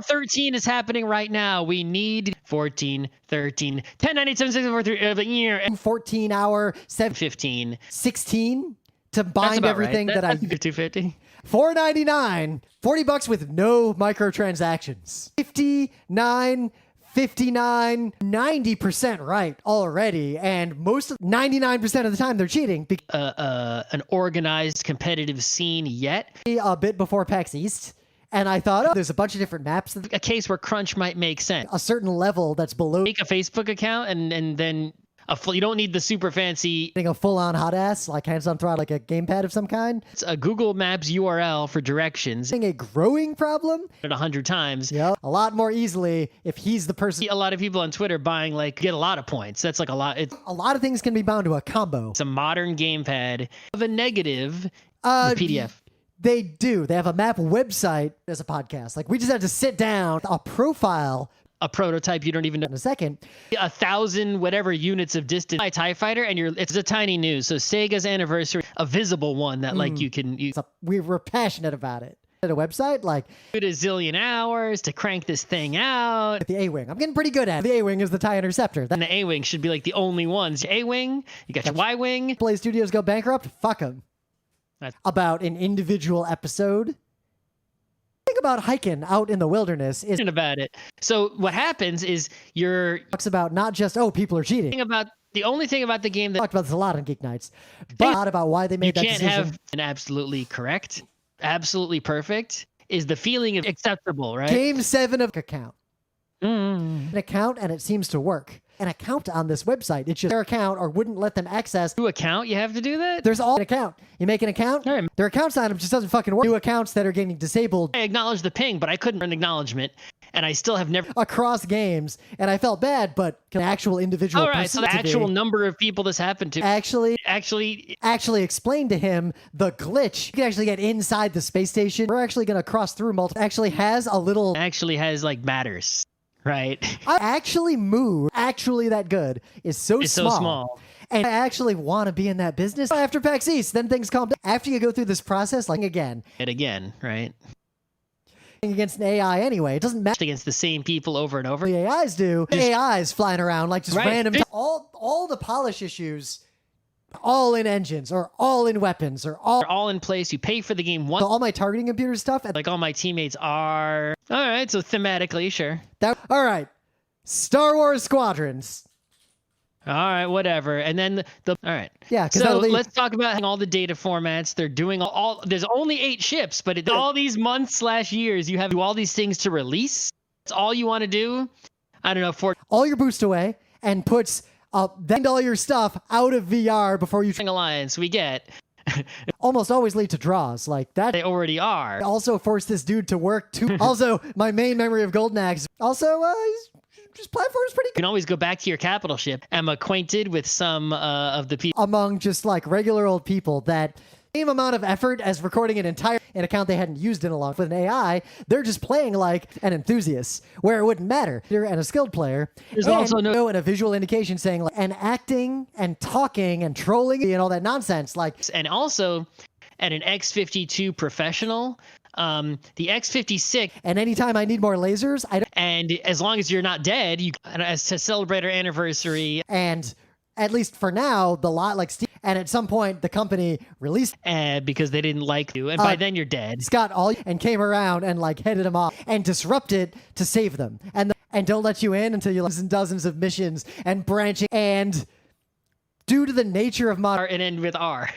13 is happening right now. We need 14, 13, 10, 9, 8, 7, 6, 4, 3, 14 hour, 7, 15. 16 to bind everything right. that I... 250. $4.99, $40 with no microtransactions. 59, 59, 90% right already, and 99% of the time they're cheating. An organized competitive scene yet. A bit before PAX East, and I thought, oh, there's a bunch of different maps. A case where crunch might make sense. A certain level that's below. Make a Facebook account and then you don't need the super fancy. A full-on hot ass, like hands-on throttle, like a gamepad of some kind. It's a Google Maps URL for directions. A growing problem. 100 times. Yeah, a lot more easily if he's the person. A lot of people on Twitter buying get a lot of points. That's like a lot. A lot of things can be bound to a combo. It's a modern gamepad of a negative PDF. They do. They have a map website as a podcast. Like, we just had to sit down, a profile. A prototype you don't even know. In a second. 1,000 whatever units of distance. My TIE fighter, and it's a tiny news. So Sega's anniversary, a visible one that you can. We were passionate about it. At a website, like a zillion hours to crank this thing out. The A-Wing. I'm getting pretty good at it. The A-Wing is the TIE Interceptor. And the A-Wing should be like the only ones. A-Wing, you got your Y-Wing. Play Studios go bankrupt? Fuck them. About an individual episode. About hiking out in the wilderness is about it. So what happens is talks about not just people are cheating. The only thing about the game that talked about this a lot on GeekNights, but not about why they made that decision. You can't have an absolutely correct, absolutely perfect is the feeling of acceptable, right? Game 7 of account. An account, and it seems to work. An account on this website. It's just their account, or wouldn't let them access. New account, you have to do that? There's an account. You make an account, their account sign up just doesn't fucking work. New accounts that are getting disabled. I acknowledged the ping, but I couldn't run acknowledgement, and I still have never... Across games, and I felt bad, but an actual individual person... All right, so the actual number of people this happened to... Actually explained to him the glitch. You can actually get inside the space station. We're actually going to cross through multiple... Actually has, matters. Right. I actually that good is so small. And I actually want to be in that business. After PAX East, then things calm down. After you go through this process, again, right? Against an AI anyway. It doesn't matter. Against the same people over and over. The AIs do. The AIs flying around just random. All the polish issues, all in engines or all in weapons or all in place. You pay for the game once. So all my targeting computer stuff. All my teammates are... All right, so thematically, sure. All right. Star Wars Squadrons. All right, whatever. And then all right. Yeah. So let's talk about all the data formats. They're doing there's only 8 ships, but all these months/years, you have to do all these things to release. That's all you want to do. I don't know. All your boost away and puts then all your stuff out of VR before you... Alliance, we get... almost always lead to draws like that. They already are. Also force this dude to work too. Also, my main memory of Golden Axe. Also, his platform is pretty good. You can always go back to your capital ship. I'm acquainted with some of the people. Among just regular old people that same amount of effort as recording an account they hadn't used in a long with an AI. They're just playing like an enthusiast where it wouldn't matter. You're a skilled player. There's also and a visual indication saying and acting and talking and trolling and all that nonsense. And also at an X-52 professional, the X-56. And anytime I need more lasers, and as long as you're not dead, as to celebrate our anniversary. And at least for now, the lot and at some point the company released because they didn't like you, and by then you're dead. Scott and came around and headed them off and disrupted to save them, and don't let you in until you dozens of missions and branching. And due to the nature of modern and end with R.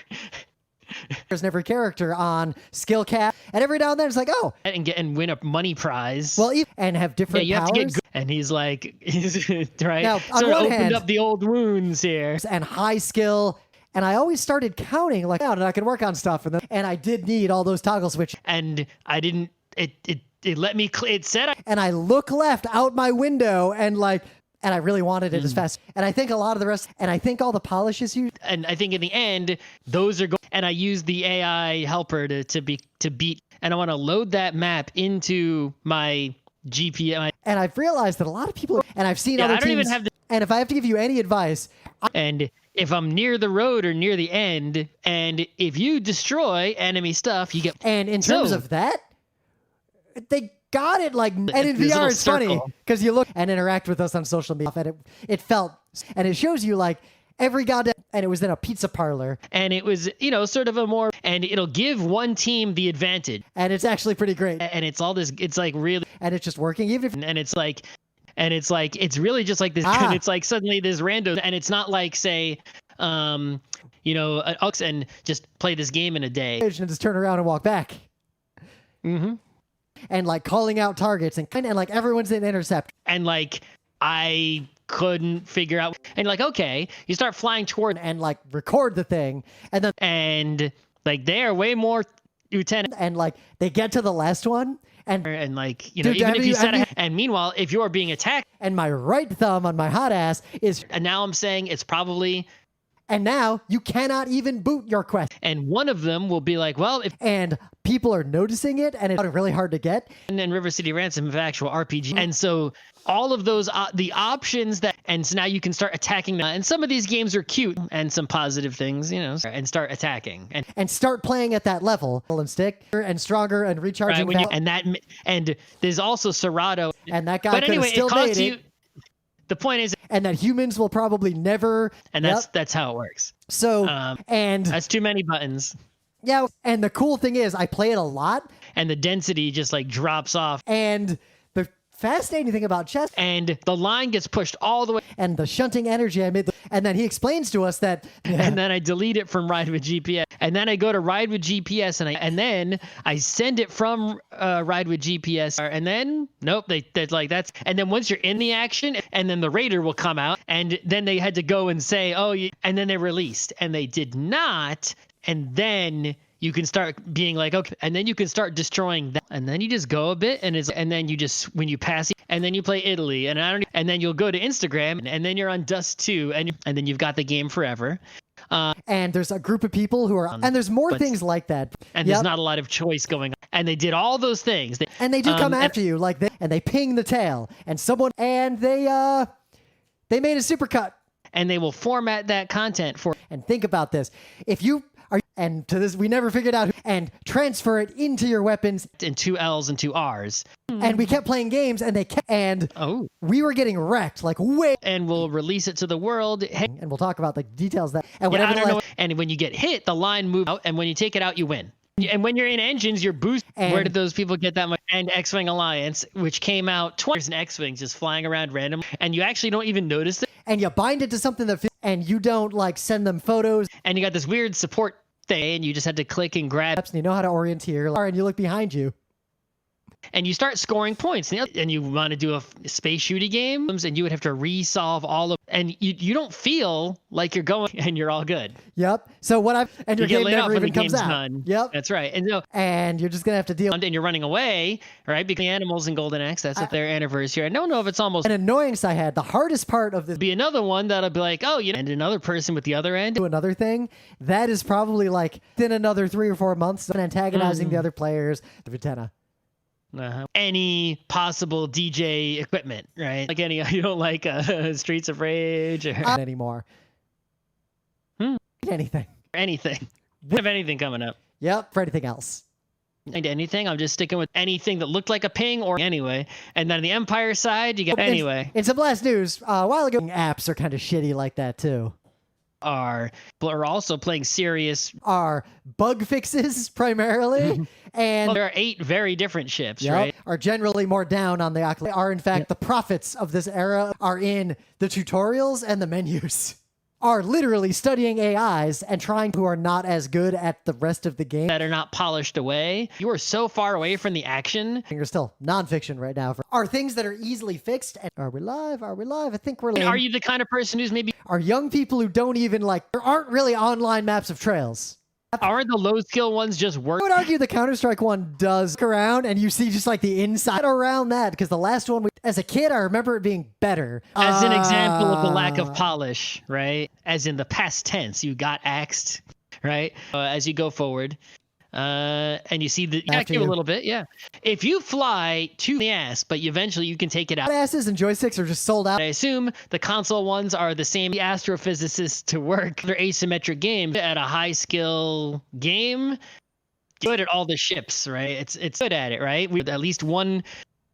There's every character on skill cap, and every now and then it's and win a money prize. Well, and have different you powers. Have to get good. And he's right. Now, so it opened up the old wounds here. And high skill. And I always started counting and I could work on stuff and I did need all those toggle switches. And I didn't. It let me. It said. And I look left out my window and I really wanted it as fast. And I think a lot of the rest, and I think all the polish issues. And I think in the end, those are going. And I use the AI helper to beat. And I want to load that map into my GPU. And I've realized that a lot of people, and I've seen other teams. I don't even have. And if I have to give you any advice, and if I'm near the road or near the end, and if you destroy enemy stuff, you get. And in terms of that, they got it. Like, and in this VR, little it's funny circle. because you look and interact with us on social media, and it felt, and it shows you like every goddamn, and it was in a pizza parlor, and it was, you know, sort of a more, and it'll give one team the advantage, and it's actually pretty great, and it's all this, it's like really, and it's just working, even if, and it's like, it's really just like this, and it's like suddenly this random, and it's not like, say, you know, and just play this game in a day, and just turn around and walk back. Mm-hmm. And like calling out targets and like everyone's in intercept. And like I couldn't figure out, and like, okay, you start flying toward and like record the thing, and then and like they are way more lieutenant, and like they get to the last one, and like, you know, dude, even if you set ahead, and meanwhile if you are being attacked, and my right thumb on my hot ass is, and now I'm saying it's probably, and now you cannot even boot your quest, and one of them will be like, well, if, and people are noticing it, and it's really hard to get, and then River City Ransom of actual RPG, and so all of those the options that, and so now you can start attacking them, and some of these games are cute and some positive things, you know, and start attacking and start playing at that level and stick and stronger and recharging, right, and there's also Serato, and that guy, but anyway, still it costs made you. The point is, and that humans will probably never, and that's how it works. So and that's too many buttons. Yeah, and the cool thing is I play it a lot, and the density just like drops off. And the fascinating thing about chess, and the line gets pushed all the way, and the shunting energy I made, and then he explains to us that, and then I delete it from Ride with GPS, and then I go to Ride with GPS, and then I send it from Ride with GPS, and then nope, that's, and then once you're in the action, and then the raider will come out, and then they had to go and say, oh, and then they released, and they did not. And then you can start being like, okay, and then you can start destroying that, and then you just go a bit, and then you just, when you pass, and then you play Italy, and and then you'll go to Instagram, and then you're on Dust 2, and then you've got the game forever. And there's a group of people who are, and there's more things like that, and there's not a lot of choice going on, and they did all those things, and they do come after you, like and they ping the tail, and they made a supercut, and they will format that content for. And think about this: if you and to this, we never figured out, and transfer it into your weapons in 2 L's and 2 R's. And we kept playing games, and we were getting wrecked, like way. And we'll release it to the world. And we'll talk about the details that. And I don't know. And when you get hit, the line moves out, and when you take it out, you win. And when you're in engines, you're boosted. Where did those people get that much? And X-Wing Alliance, which came out 20 years, and X-Wings just flying around random, and you actually don't even notice it. And you bind it to something that, and you don't like send them photos. And you got this weird support thing, and you just had to click and grab. And you know how to orienteer, and you look behind you. And you start scoring points, and you want to do a space shooting game, and you would have to resolve all of, and you don't feel like you're going, and you're all good. Yep. So and your game never even comes out. Done. Yep. That's right. And you're just gonna have to deal. And you're running away, right? Because the Animals in Golden Axe, that's their anniversary. I don't know if it's almost an annoyance I had. The hardest part of this be another one that'll be like, oh, and another person with the other end. Do another thing that is probably like within another 3 or 4 months of antagonizing the other players. The Vitenna. Any possible DJ equipment, right? Like you don't like Streets of Rage or anymore. Anything. We have anything coming up. Yep. For anything else. And anything. I'm just sticking with anything that looked like a ping or anyway. And then on the Empire side, you got anyway. In some last news, a while ago, apps are kind of shitty like that too. Are also playing serious bug fixes primarily, and there are 8 very different ships, right? Are generally more down on the are in fact the prophets of this era are in the tutorials and the menus. Are literally studying AIs and trying who are not as good at the rest of the game. That are not polished away. You are so far away from the action. You're still nonfiction right now. Are things that are easily fixed. And are we live? I think we're live. Are you the kind of person who's maybe... Are young people who don't even there aren't really online maps of trails. Aren't the low skill ones just work? I would argue the Counter-Strike one does look around and you see just like the inside around that, because the last one, as a kid, I remember it being better. As an example of the lack of polish, right? As in the past tense, you got axed, right? As you go forward. And you see the you a little bit, yeah. If you fly to the ass, but eventually you can take it out. Asses and joysticks are just sold out. I assume the console ones are the same. The astrophysicists to work their asymmetric game at a high skill game good at all the ships, right? It's good at it, right? We at least one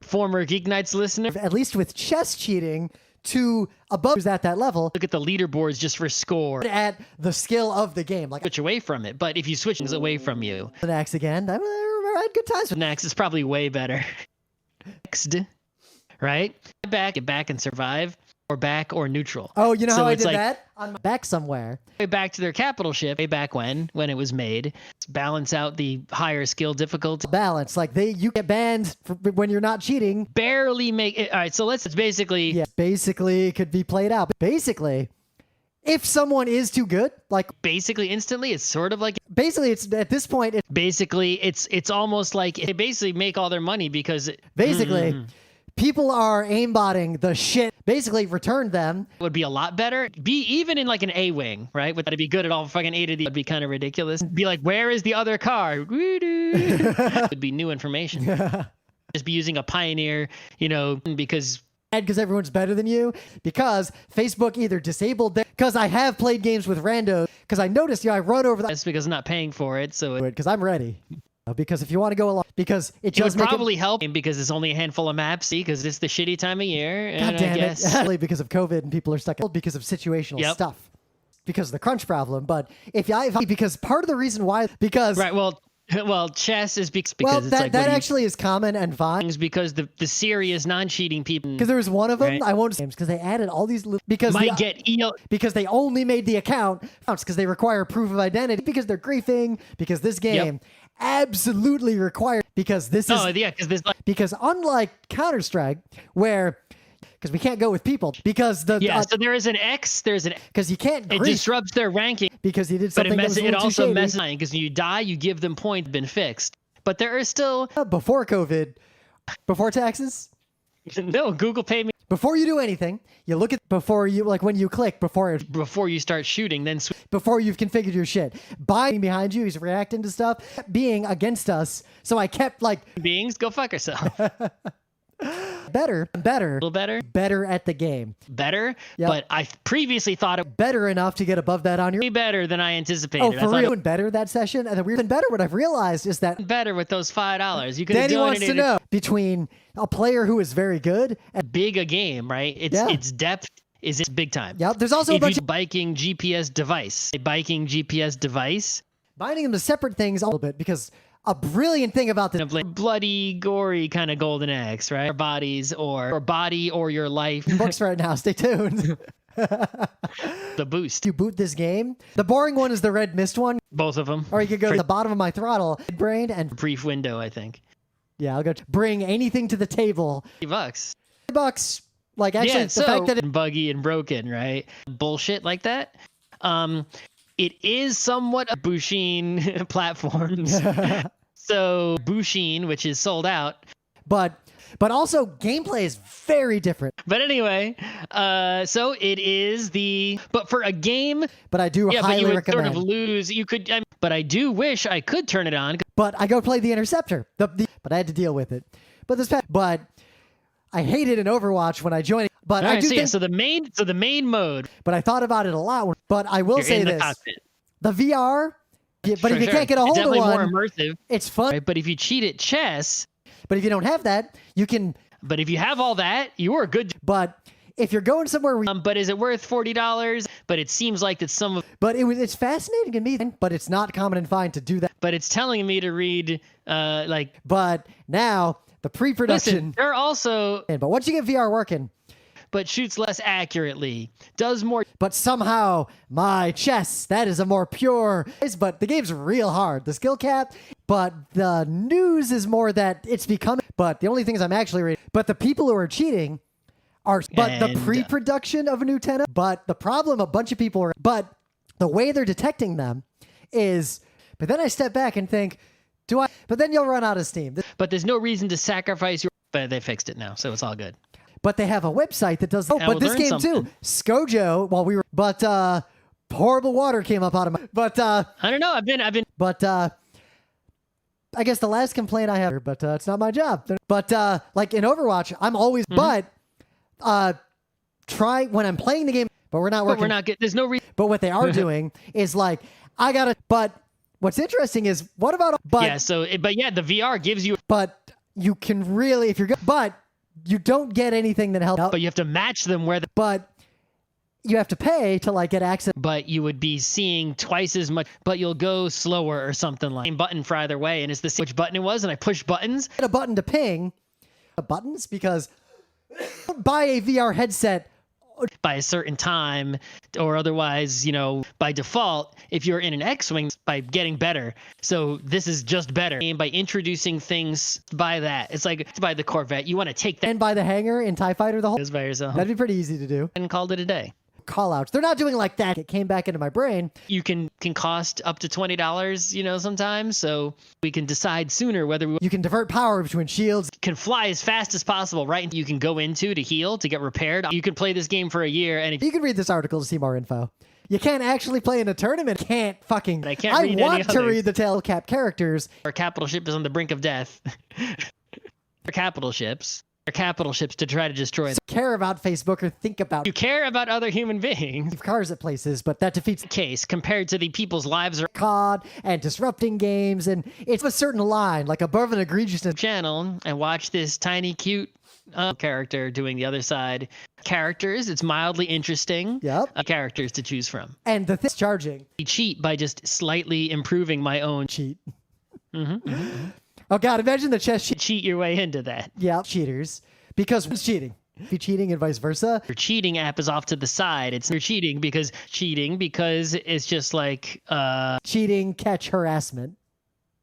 former GeekNights listener. At least with chess cheating, to above who's at that level. Look at the leaderboards just for score. At the skill of the game, like switch away from it. But if you switch things away from you, the next again, I had good times. next is probably way better. Next, right? Get back and survive, or back or neutral. Oh, you know So how I it's did like- that? On my back somewhere. Way back to their capital ship, way back when it was made. Balance out the higher skill difficulty. Balance, like you get banned when you're not cheating. Barely make it. All right, so it's basically. Yeah, basically it could be played out. Basically, if someone is too good, like Basically, instantly, it's sort of like. basically it's at this point. Basically, it's almost like they basically make all their money because. Basically, people are aimbotting the shit. Basically, return them. Would be a lot better. Be even in like an A wing, right? Would that be good at all? Fucking 8 of these would be kind of ridiculous. Be like, where is the other car? Would be new information. Just be using a Pioneer, because Because everyone's better than you. Because Facebook either disabled them. Because I have played games with randos. Because I noticed, I run over that's because I'm not paying for it. So it because I'm ready. Because if you want to go along, because it would just make probably help because it's only a handful of maps. See, because it's the shitty time of year. God And damn I guess it. Because of COVID and people are stuck because of situational Yep. stuff. Because of the crunch problem. But because part of the reason why, because right. Well, chess is because well, it's that, like that actually is common and fine. is because the serious non-cheating people Because there was one of them, Right. I won't say names, because they added all these little, because might get because they only made the account because they require proof of identity, because they're griefing, because this game absolutely requires, because this is because there's like because unlike Counter-Strike where because we can't go with people because so there is an X, because you can't it grief disrupts their ranking, because you did but something that was a it little too also shady. messes because when you die, you give them points been fixed, but there are still Before COVID, before taxes, no Google paid me before you do anything, you look at before you like when you click before you start shooting, then before you've configured your shit. Buying behind you, he's reacting to stuff, being against us. So I kept like beings go fuck yourself. better, A little better at the game, better, Yep. but I previously thought it better enough to get above that on your. would be better than I anticipated. Oh, I for thought real? it Doing better that session, and then we're even better. What I've realized is that would be better with those $5. You could have Danny wants to donated know between a player who is very good and big a game, right? Its depth is big time. yeah. There's also a If bunch you of biking GPS device, binding them to separate things a little bit because a brilliant thing about this. of like bloody, gory kind of golden Axe, right? Or bodies or body or your life. Books right now. Stay tuned. The boost. To boot this game, the boring one is the red mist one, Both of them. or you could go to the bottom of my throttle, brain, and Brief window, I think. yeah, I'll go bring anything to the table. $50. $5. Like actually, Yeah, the fact that it, buggy and broken, right? Bullshit like that. It is somewhat a Bushin platforms. So Bushin, which is sold out. but also gameplay is very different. But anyway, so it is but for a game, But I do but highly you would recommend. sort of lose. You could, but I do wish I could turn it on. But I go play the Interceptor. But I had to deal with it. But I hated in Overwatch when I joined. But All I right, do so, think. so the main mode. But I thought about it a lot. But I will You're say in the this: cockpit. the VR. But For if you sure. can't get a hold It's of definitely one, more immersive. it's fun. Right? But if you cheat at chess, But if you don't have that, you can. but if you have all that, you are good. But if you're going somewhere, But is it worth $40? But it seems like that some of. but it's fascinating to me. But it's not common and fine to do that. But it's telling me to read like. But now the pre-production. Listen, they're also. But once you get VR working, But shoots less accurately, does more. but somehow my chess, that is a more pure. But the game's real hard. The skill cap. But the news is more that it's becoming. But the only things I'm actually reading. But the people who are cheating are. But the And- pre-production of a new 10. But the problem, a bunch of people are. But the way they're detecting them is. But then I step back and think, do I? But then you'll run out of steam. But there's no reason to sacrifice your. But they fixed it now, so it's all good. But they have a website that does. Oh, And but we'll this learn game too. something. Scojo. While we were. But horrible water came up out of my. But I don't know. I've been. But I guess the last complaint I have, but it's not my job. But like in Overwatch, I'm always. Mm-hmm. But try when I'm playing the game. But we're not But working. we're not good. There's no reason. But what they are doing is like I gotta. But What's interesting is what about but Yeah. So, but yeah, the VR gives you, but you can really if you're good, but you don't get anything that helps. but you have to match them where the. But you have to pay to like get access. But you would be seeing twice as much, but you'll go slower or something like. Same button for either way, and it's the same which button it was, and I push buttons. A button to ping buttons because buy a VR headset By a certain time, or otherwise, by default, if you're in an X-Wing, by getting better. So this is just better. And by introducing things by that, it's like by the Corvette. You want to take that and buy the hangar in TIE Fighter the whole. by yourself. That'd be pretty easy to do. And called it a day. Call outs. They're not doing like that. It came back into my brain. You can cost up to $20, sometimes. So we can decide sooner whether we You can divert power between shields. can fly as fast as possible, right? You can go into to heal, to get repaired. You can play this game for a year, and if You can read this article to see more info. You can't actually play in a tournament. I want to read the tail cap characters. our capital ship is on the brink of death, our capital ships to try to destroy them. Care about Facebook or think about You care about other human beings. cars at places, but that defeats the Case compared to the people's lives or COD and disrupting games, and it's a certain line, like above an egregiousness. channel and watch this tiny cute character doing the other side. Characters, it's mildly interesting. Yep. Characters to choose from. And the thing's charging. I cheat by just slightly improving my own. Cheat. Oh God, imagine the chess cheat. Cheat your way into that. Yeah, cheaters. Because it's cheating. Be cheating and vice versa. Your cheating app is off to the side. You're cheating because it's just like Cheating, catch harassment.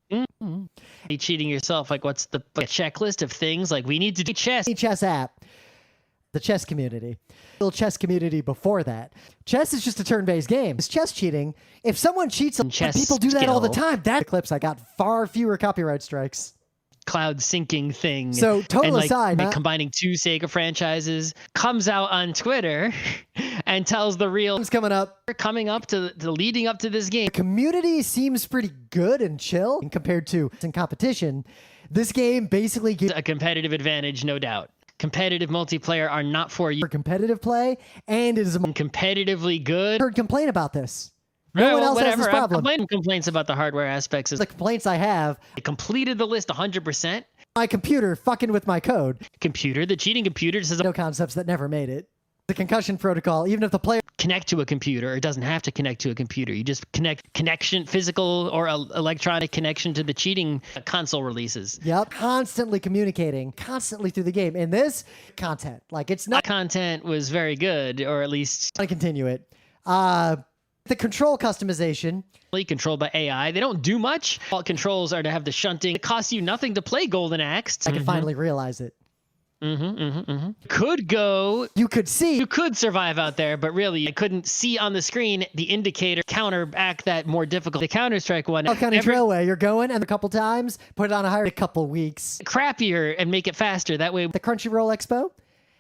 be cheating yourself. Like what's the checklist of things like we need to do chess. Chess app. The chess community. Little chess community before that. Chess is just a turn-based game. It's chess cheating. If someone cheats, Chess people do that all the skill. time. That clips I got far fewer copyright strikes. Cloud syncing thing. So, total and aside, Matt- combining two Sega franchises comes out on Twitter and tells the real It's coming up. coming up to the leading up to this game. The community seems pretty good and chill compared to in competition. This game basically gives A competitive advantage, no doubt. Competitive multiplayer are not for you. for competitive play, and it is a Competitively good. heard complain about this. No one else has this problem. Complaints about the hardware aspects. The complaints I have, I completed the list 100%. my computer fucking with my code. Computer, the cheating computer says No concepts that never made it. The concussion protocol, even if the player connect to a computer. It doesn't have to connect to a computer. You just connection, physical or electronic connection to the cheating console releases. Yep. Constantly communicating, constantly through the game. In this content, like it's not Content was very good, or at least going to continue it. The control customization. controlled by AI. They don't do much. All controls are to have the shunting. It costs you nothing to play Golden Axe. I can finally realize it. Could go. You could see. You could survive out there, but really, I couldn't see on the screen the indicator counteract that more difficult. The Counter-Strike one. County Trailway, you're going, and a couple times, put it on a higher, a couple weeks. Crappier and make it faster. That way, The Crunchyroll Expo.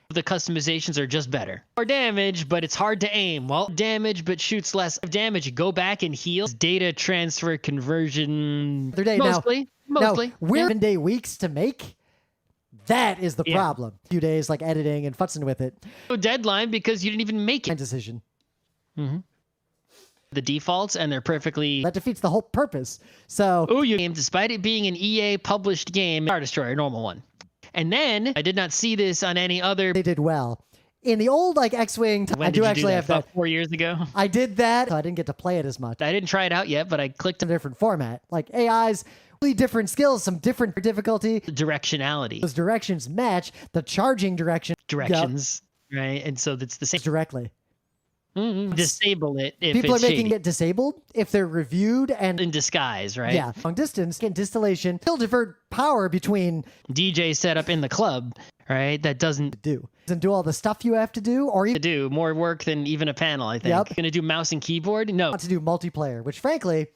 the customizations are just better. More damage, but it's hard to aim. Well, damage, but shoots less damage. Go back and heal. Data transfer conversion. Other day Mostly. Now, we're 7-day weeks to make. That is the problem. A few days like editing and futzing with it. No deadline because you didn't even make it. Decision. The defaults, and they're perfectly. That defeats the whole purpose. So, game, despite it being an EA published game, Star Destroyer, normal one. And then I did not see this on any other. they did well. In the old like X-Wing, When I did do you actually have that. About 4 years ago. I did that. So I didn't get to play it as much. I didn't try it out yet, but I clicked A different format. Like AI's really different skills, some different difficulty. directionality. Those directions match the charging Directions, right? And so that's the same. directly. Disable it if People are it's making shady. it disabled if they're reviewed and In disguise, right? yeah, long distance and distillation. Still divert power between DJ setup in the club, right? That doesn't do all the stuff you have to do, or even do more work than even a panel, I think. Yep. Gonna do mouse and keyboard? No. want to do multiplayer, which frankly,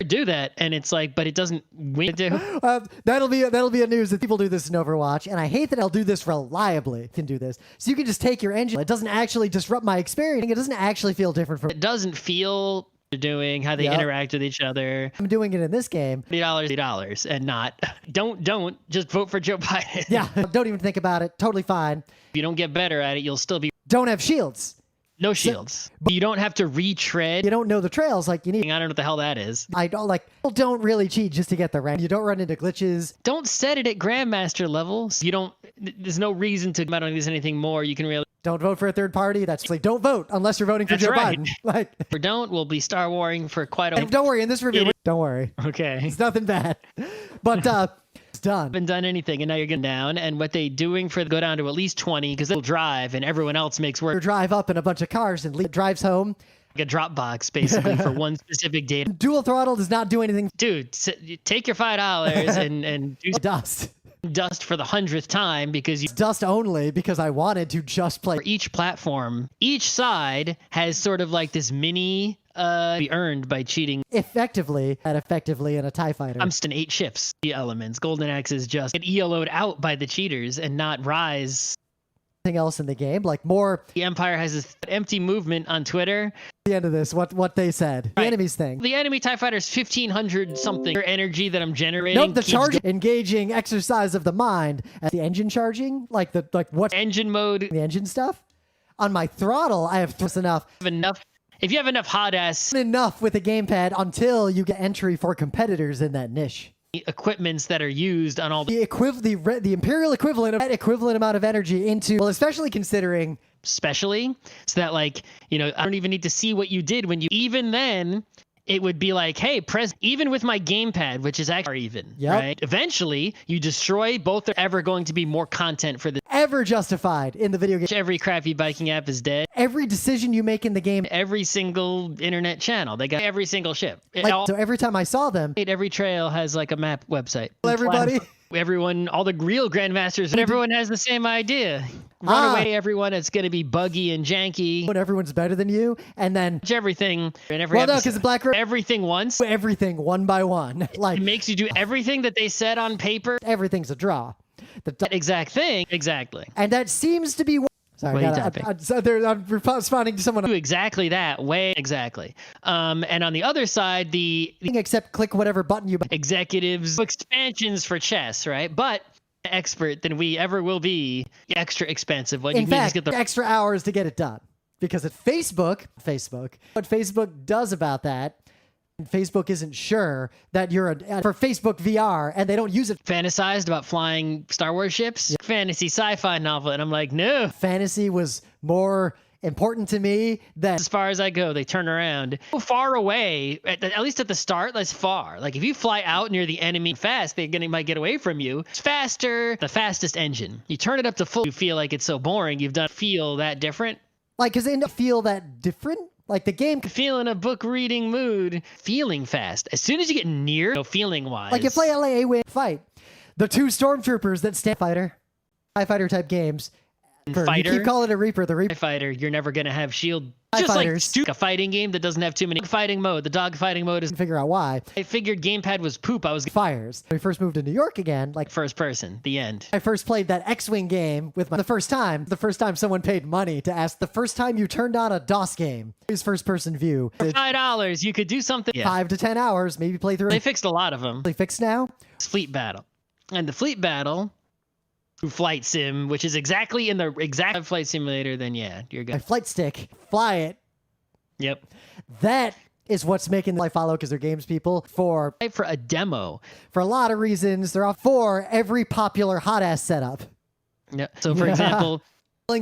Do that, and it's like, but it doesn't win to do. that'll be a news that people do this in Overwatch, and I hate that I'll do this reliably. Can do this, so you can just take your engine. It doesn't actually disrupt my experience. It doesn't actually feel different from It doesn't feel doing how they Yep. interact with each other. I'm doing it in this game. $80, and not don't just vote for Joe Biden. Yeah, don't even think about it. Totally fine. If you don't get better at it, you'll still be. Don't have shields. No shields. But you don't have to retread. You don't know the trails like you need. I don't know what the hell that is. I don't like. People don't really cheat just to get the rank. You don't run into glitches. Don't set it at Grandmaster levels. You don't. There's no reason to. I don't think there's anything more you can really. Don't vote for a third party. That's like don't vote unless you're voting for Joe Biden. Like, or don't. We'll be Star Warring for quite a. And don't worry. In this review, don't worry. Okay. It's nothing bad, but it's done. Haven't done anything, and now you're getting down. And what they doing for go down to at least 20 because they'll drive, and everyone else makes work. Drive up in a bunch of cars and drives home. Like a Dropbox basically for one specific data. Dual throttle does not do anything. Dude, take your $5 and do dust for the 100th time because you dust only because I wanted to just play. For each platform, each side has sort of like this mini be earned by cheating effectively in a TIE fighter. I'm still 8 shifts. The elements. Golden Axe is just get ELO'd out by the cheaters and not rise. Anything else in the game, like more. The Empire has this empty movement on Twitter. The end of this, what they said. Right. The enemies thing. The enemy TIE fighter is 1,500 something energy that I'm generating. Nope, the charge engaging exercise of the mind. The engine charging, like what engine mode, the engine stuff. On my throttle, I have enough. If you have enough hot ass enough with the gamepad until you get entry for competitors in that niche. Equipments that are used on all the imperial equivalent of that equivalent amount of energy into, well, especially considering so that like, you know, I don't even need to see what you did when you, even then it would be like, hey, even with my gamepad, which is actually even, right? Eventually you destroy both. They're ever going to be more content for the ever justified in the video game. Every crappy biking app is dead. Every decision you make in the game. Every single internet channel. They got every single ship. So every time I saw them. Every trail has like a map website. Everybody. Everyone, all the real grandmasters, and everyone has the same idea. Run away, everyone. It's going to be buggy and janky. When everyone's better than you, and then everything in every episode. No, because Black Road. Everything once. Everything one by one. Like it makes you do everything that they said on paper. Everything's a draw. That exact thing, exactly. And that seems to be. Sorry, I'm responding to someone. Do exactly that way, exactly. And on the other side, except click whatever button you. Executives, expansions for chess, right? But expert than we ever will be, extra expensive. In fact, get the extra hours to get it done because at Facebook, what Facebook does about that. Facebook isn't sure that you're for Facebook VR and they don't use it. Fantasized about flying Star Wars ships? Yeah. Fantasy sci-fi novel. And I'm like, no. Fantasy was more important to me than. As far as I go, they turn around. So far away, at least at the start, that's far. Like if you fly out near the enemy fast, they might get away from you. It's faster, the fastest engine. You turn it up to full, you feel like it's so boring. You've done feel that different. Like, because they feel that different? Like the game feel in a book reading mood, feeling fast. As soon as you get near, feeling wise. Like you play LAA win fight. The 2 stormtroopers that stand TIE fighter type games. Fighter. You keep calling it a Reaper, the Reaper fighter, you're never gonna have shield. Just fighters. Like a fighting game that doesn't have too many fighting mode. The dog fighting mode is figure out why. I figured gamepad was poop. I was fires. When we first moved to New York again, like first person, the end. I first played that X-Wing game with the first time someone paid money to ask the first time you turned on a DOS game. His first person view. For $5, you could do something. 5 to 10 hours, maybe play through. They fixed a lot of them. They fixed now? It's Fleet Battle. And the Fleet Battle Flight Sim, which is exactly in the exact flight simulator, then yeah, you're good. My flight stick, fly it. Yep. That is what's making the follow because they're games people for a demo. For a lot of reasons, they're off for every popular hot ass setup. Yeah. So for example,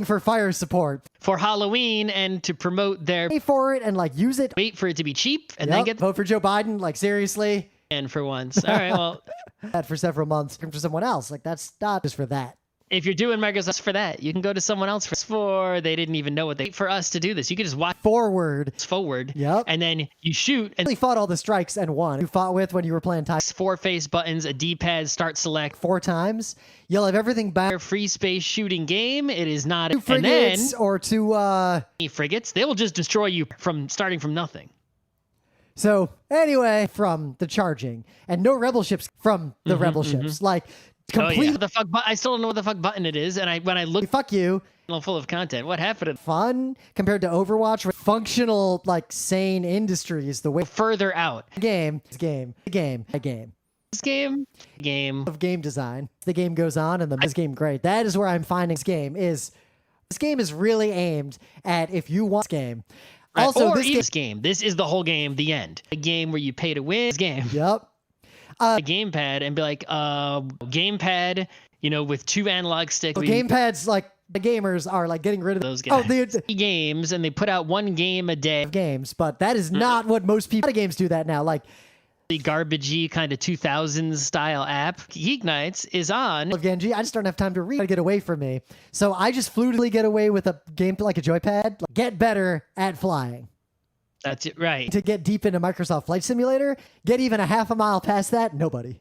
for fire support for Halloween and to promote their pay for it and like use it. Wait for it to be cheap and then get vote for Joe Biden. Like seriously. And for once, all right. Well, that for several months for someone else. Like that's not just for that. If you're doing Microsoft for that, you can go to someone else for they didn't even know what they for us to do this. You could just watch forward. Yep. And then you shoot and really fought all the strikes and won. You fought with when you were playing TIE. 4 face buttons, a D-pad, start select 4 times. You'll have everything back. Free space shooting game. It is not 2 frigates or 2 frigates. They will just destroy you from starting from nothing. So anyway, from the charging and no rebel ships from the rebel ships, like. Complete. Oh, yeah. The fuck I still don't know what the fuck button it is, and when I look, fuck you, full of content. What happened? Fun compared to Overwatch, functional, like sane industries. The way further out. Game of game design. The game goes on, and this game great. That is where I'm finding this game is This game is really aimed at if you want this game. Right. Also, or this game. This is the whole game, the end. A game where you pay to win. This game. Yep. A gamepad and be like, gamepad, with 2 analog sticks. Well, gamepads, like the gamers are like getting rid of those guys. Oh, the games, and they put out 1 game a day. Games, but that is not what most people. A lot of games do that now. Like the garbagey kind of 2000s style app. GeekNights is on. Genji, I just don't have time to read. Get away from me. So I just fluidly get away with a game like a joypad. Like, get better at flying. That's it, right. To get deep into Microsoft Flight Simulator, get even a half a mile past that, nobody.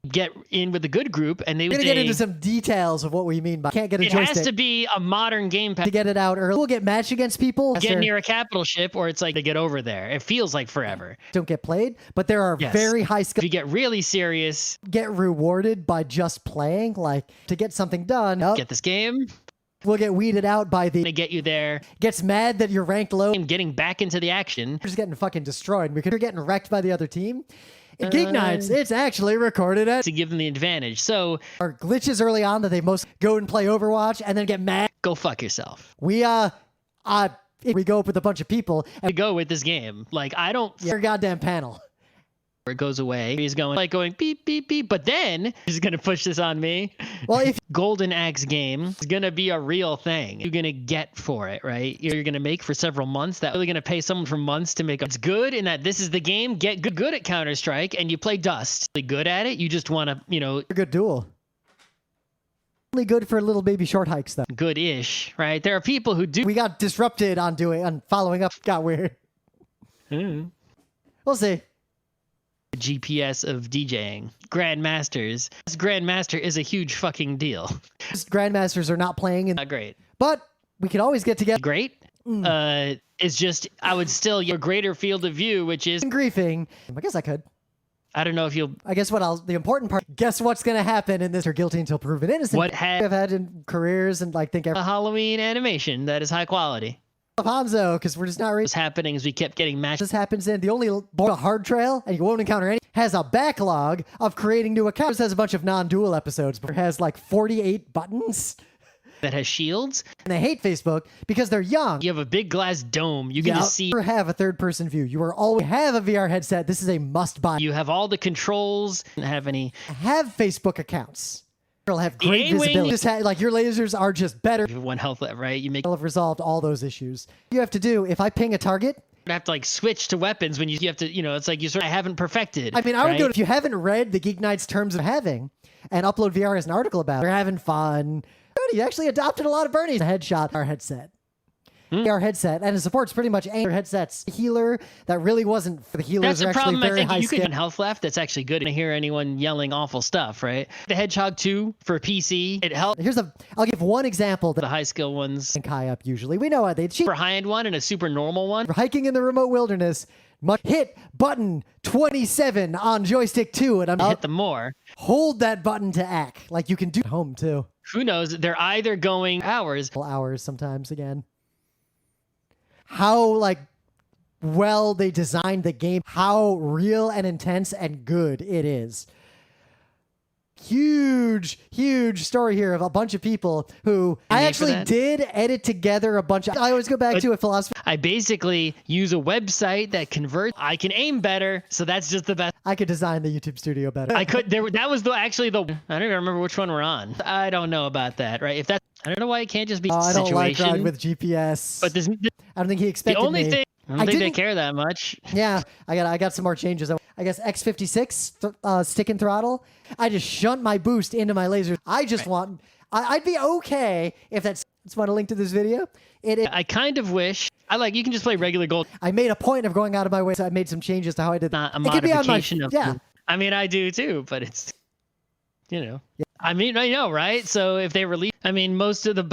Get in with a good group, and they would get into some details of what we mean by can't get a joystick. It has to be a modern gamepad to get it out early. We'll get matched against people. Get near a capital ship, or it's like they get over there. It feels like forever. Don't get played, but there are very high skills. If you get really serious, get rewarded by just playing, like to get something done. Get this game. We'll get weeded out by the. They get you there. Gets mad that you're ranked low. Getting back into the action. You're just getting fucking destroyed because you're getting wrecked by the other team. In GeekNights, it's actually recorded at to give them the advantage. So our glitches early on that they most go and play Overwatch and then get mad. Go fuck yourself. We go up with a bunch of people and go with this game. Like I don't your goddamn panel. It goes away. He's going beep beep beep, but then he's gonna push this on me. Well, if Golden Axe game is gonna be a real thing, you're gonna get for it, right? You're gonna make for several months. That really gonna pay someone for months to make. It's good in that this is the game. Get good at Counter-Strike, and you play Dust. Really good at it. You just want to, a good duel. Only good for little baby short hikes though. Good-ish, right? There are people who do. We got disrupted on following up. Got weird. We'll see. GPS of DJing. Grandmasters. This Grandmaster is a huge fucking deal. Grandmasters are not playing. Not great. But we could always get together. Great. It's just, I would still, your greater field of view, which is... Griefing. I guess I could. I don't know if you'll... I guess the important part, guess what's going to happen in this? You're guilty until proven innocent. What have had in careers and think... A Halloween animation that is high quality. Hamzo, because we're just not ready. What's happening is we kept getting matched. This happens in the only hard trail, and you won't encounter any. Has a backlog of creating new accounts. Has a bunch of non-dual episodes, but it has like 48 buttons. That has shields. And they hate Facebook because they're young. You have a big glass dome. You get to see. You have a third-person view. You are always have a VR headset. This is a must-buy. You have all the controls. Have Facebook accounts. You'll have great visibility. Just your lasers are just better. You have 1 health left, right? You'll have resolved all those issues. You have to do, if I ping a target... You have to switch to weapons when you have to, it's like I haven't perfected. I mean, I would go, if you haven't read the GeekNights terms of having and Upload VR has an article about it, they're having fun. You actually adopted a lot of Bernie's headshot, our headset. Our headset, and it supports pretty much any headsets. Healer that really wasn't for the healers. That's are the actually problem. very I think high you could skill. have health left. That's actually good. I don't hear anyone yelling awful stuff, right? The Hedgehog 2 for PC, it helps. I'll give one example. The high skill ones. And high up usually. We know how they cheat. For high end one and a super normal one. For hiking in the remote wilderness. Hit button 27 on joystick 2, and I'm hit them more. Hold that button to act like you can do at home too. Who knows? They're either going hours sometimes again. How well they designed the game, how real and intense and good it is. Huge story here of a bunch of people who I actually did edit together a bunch of. I always go back to a philosophy. I basically use a website that converts. I can aim better, so that's just the best. I could design the YouTube studio better. I could. That was actually the. I don't even remember which one we're on. I don't know about that. Right? If that, I don't know why it can't just be. I situation. don't like riding with GPS. But I don't think he expected the only me. thing. I don't think they care that much. Yeah, I got some more changes. I guess X56 stick and throttle. I just shunt my boost into my lasers. I just want. I'd be okay if that's. Just want to link to this video. I kind of wish. You can just play regular gold. I made a point of going out of my way, so I made some changes to how I did. Not a modification of. Yeah. I mean, I do too, but it's. Yeah. I mean, I know, right? So if they release, most of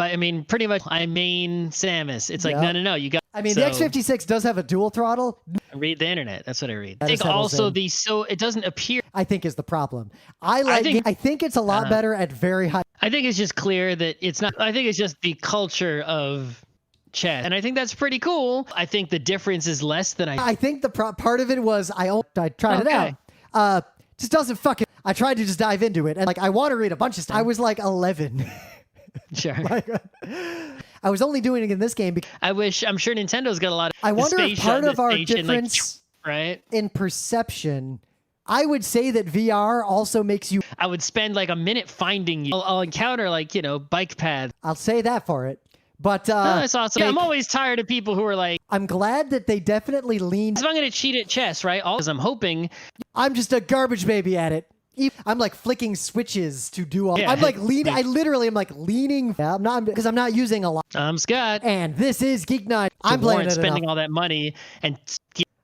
pretty much, I main Samus. It's no, you got. The X56 does have a dual throttle. Read the internet. That's what I read. I think also it doesn't appear. I think is the problem. I think it's a lot better at very high. I think it's just clear that it's not. I think it's just the culture of chess, and I think that's pretty cool. I think the difference is less than I think the part of it was I tried it out. Just doesn't fucking. I tried to just dive into it, and I want to read a bunch of stuff. I was 11. Sure. I was only doing it in this game because I'm sure Nintendo's got a lot of I wonder if space part on of the our station, difference right? in perception, I would say that VR also makes you. I would spend like a minute finding you. I'll encounter like, bike paths. I'll say that for it. But That's awesome. I'm always tired of people who are like, I'm glad that they definitely leaned. if I'm going to cheat at chess, right? Because I'm hoping. I'm just a garbage baby at it. I'm like flicking switches to do all. Yeah. I'm like leaning. I literally am like leaning. Yeah, I'm not because I'm not using a lot. I'm Scott. And this is Geek Night. I'm playing it spending enough. all that money and.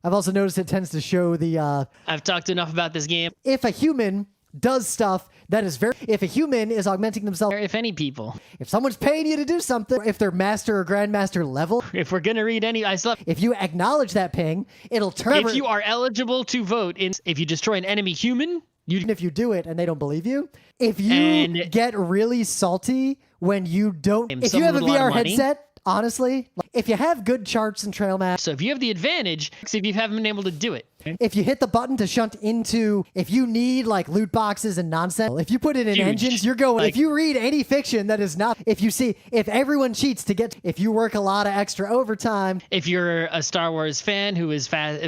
I've also noticed it tends to show the. I've talked enough about this game. If a human does stuff that is very. If a human is augmenting themselves. If any people. If someone's paying you to do something. If they're master or grandmaster level. If we're gonna read any, if you acknowledge that ping, it'll turn. If you are eligible to vote if you destroy an enemy human. Even if you do it and they don't believe you, if you get really salty when you don't, if you have a VR headset, honestly, if you have good charts and trail maps. So if you have the advantage, if you haven't been able to do it. If you hit the button to shunt into, if you need like loot boxes and nonsense, if you put it in engines, you're going, if you read any fiction that is not, if everyone cheats to get, if you work a lot of extra overtime. If you're a Star Wars fan who is fast,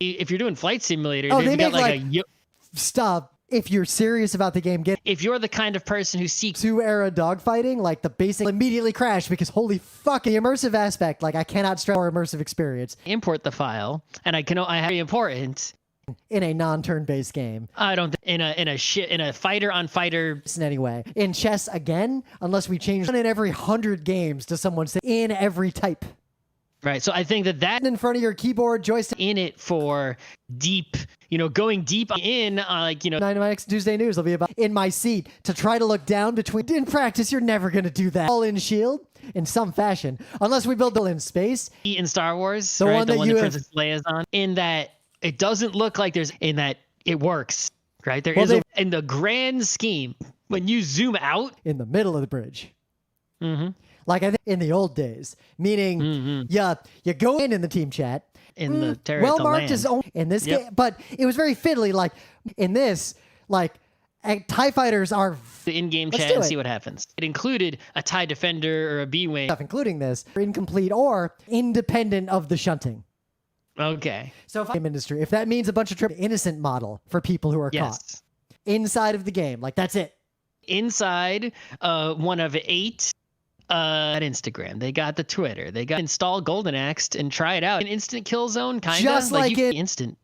if you're doing Flight Simulator, they make like stop. If you're serious about the game, if you're the kind of person who seeks 2-era dogfighting, like the basic immediately crash because holy fuck, the immersive aspect, like I cannot stress more immersive experience. Import the file, and I have very important in a non-turn-based game. I don't in a fighter on fighter in any way. In chess again, unless we change in every 100 games to someone say in every type. Right. So I think that in front of your keyboard joystick in it for deep, going deep in, my next Tuesday news will be about in my seat to try to look down between. In practice, you're never going to do that. All in shield in some fashion, unless we build it in space. In Star Wars, the one that Princess Leia's on. In that, it doesn't look like in that it works. Right. There is in the grand scheme when you zoom out in the middle of the bridge. Mm-hmm. Like I think in the old days, meaning you go in the team chat. In the well marked is only in this game, but it was very fiddly. Like in this, like TIE fighters are the in-game chat and see what happens. It included a TIE defender or a B-wing, including this incomplete or independent of the shunting. Okay. So if industry, if that means a bunch of innocent model for people who are caught inside of the game, like that's it. Inside one of 8. At Instagram, they got the Twitter, they got install Golden Axe and try it out. An instant kill zone, kind of just like it instant.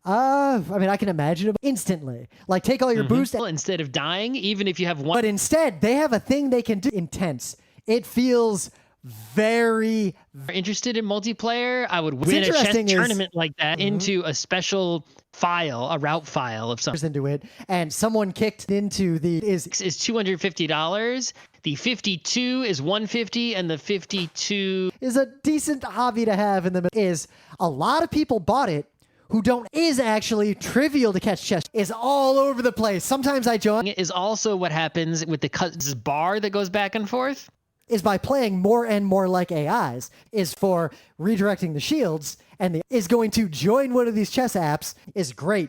I mean, I can imagine it instantly. Like take all your boost instead of dying, even if you have one. But instead, they have a thing they can do intense. It feels very interested in multiplayer. I would win a chess tournament like that into a special file, a route file of something. Into it, and someone kicked into the is $250. The 52 is $150, and the 52 is a decent hobby to have in the middle. Is a lot of people bought it who don't is actually trivial to catch chess. Is all over the place. Sometimes I join. It is also what happens with the bar that goes back and forth. Is by playing more and more like AIs. Is for redirecting the shields and is going to join one of these chess apps is great.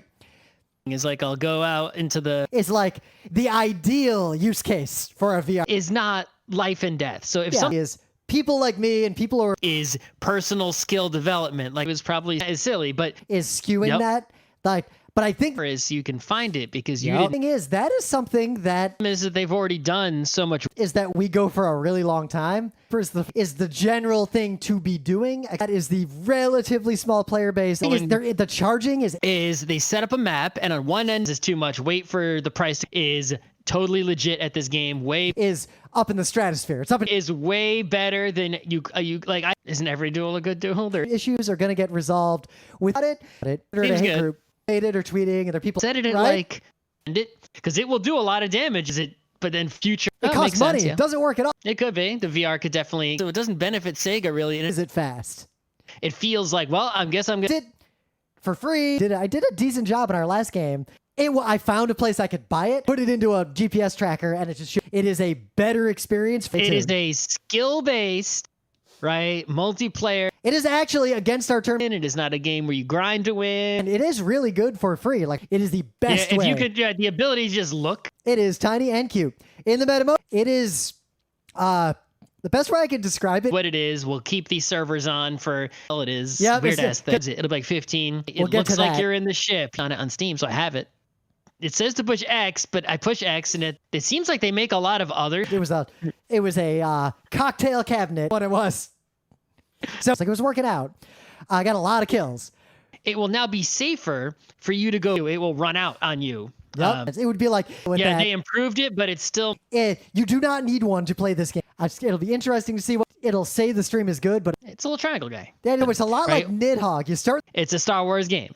Is like I'll go out into the is like the ideal use case for a VR is not life and death. So if some is people like me and people who are is personal skill development, like it was probably is silly, but is skewing that like. But I think is you can find it because the thing is that is something that they've already done so much. Is that we go for a really long time. Is the general thing to be doing. That is the relatively small player base. The charging is they set up a map and on one end is too much. Wait for the price is totally legit at this game. Is up in the stratosphere. It's up. Is way better than you like. Isn't every duel a good duel? Their issues are going to get resolved without it. Group. It or tweeting and there people said it like because it will do a lot of damage. But then future it costs money. It doesn't work at all. It could be the VR could definitely so it doesn't benefit Sega really. Is it fast? It feels like I guess I'm gonna for free. I did a decent job in our last game. I found a place I could buy it, put it into a GPS tracker, and it is a better experience. It is a skill-based, right, multiplayer. It is actually against our term. It is not a game where you grind to win. And it is really good for free. Like it is the best way. If you could, the ability to just look. It is tiny and cute. In the meta mode, it is The best way I can describe it. What it is, we'll keep these servers on for all it is. Yeah, weird ass things. It'll be like 15. It looks like you're in the ship on Steam, so I have it. It says to push X, but I push X, and it seems like they make a lot of other. It was a cocktail cabinet. What it was. So it's like it was working out. I got a lot of kills. It will now be safer for you to go. It will run out on you. Yep. It would be like they improved it, but it's still. You do not need one to play this game. It'll be interesting to see what it'll say. The stream is good, but it's a little triangle guy. Yeah, it's a lot like Nidhogg. You start. It's a Star Wars game.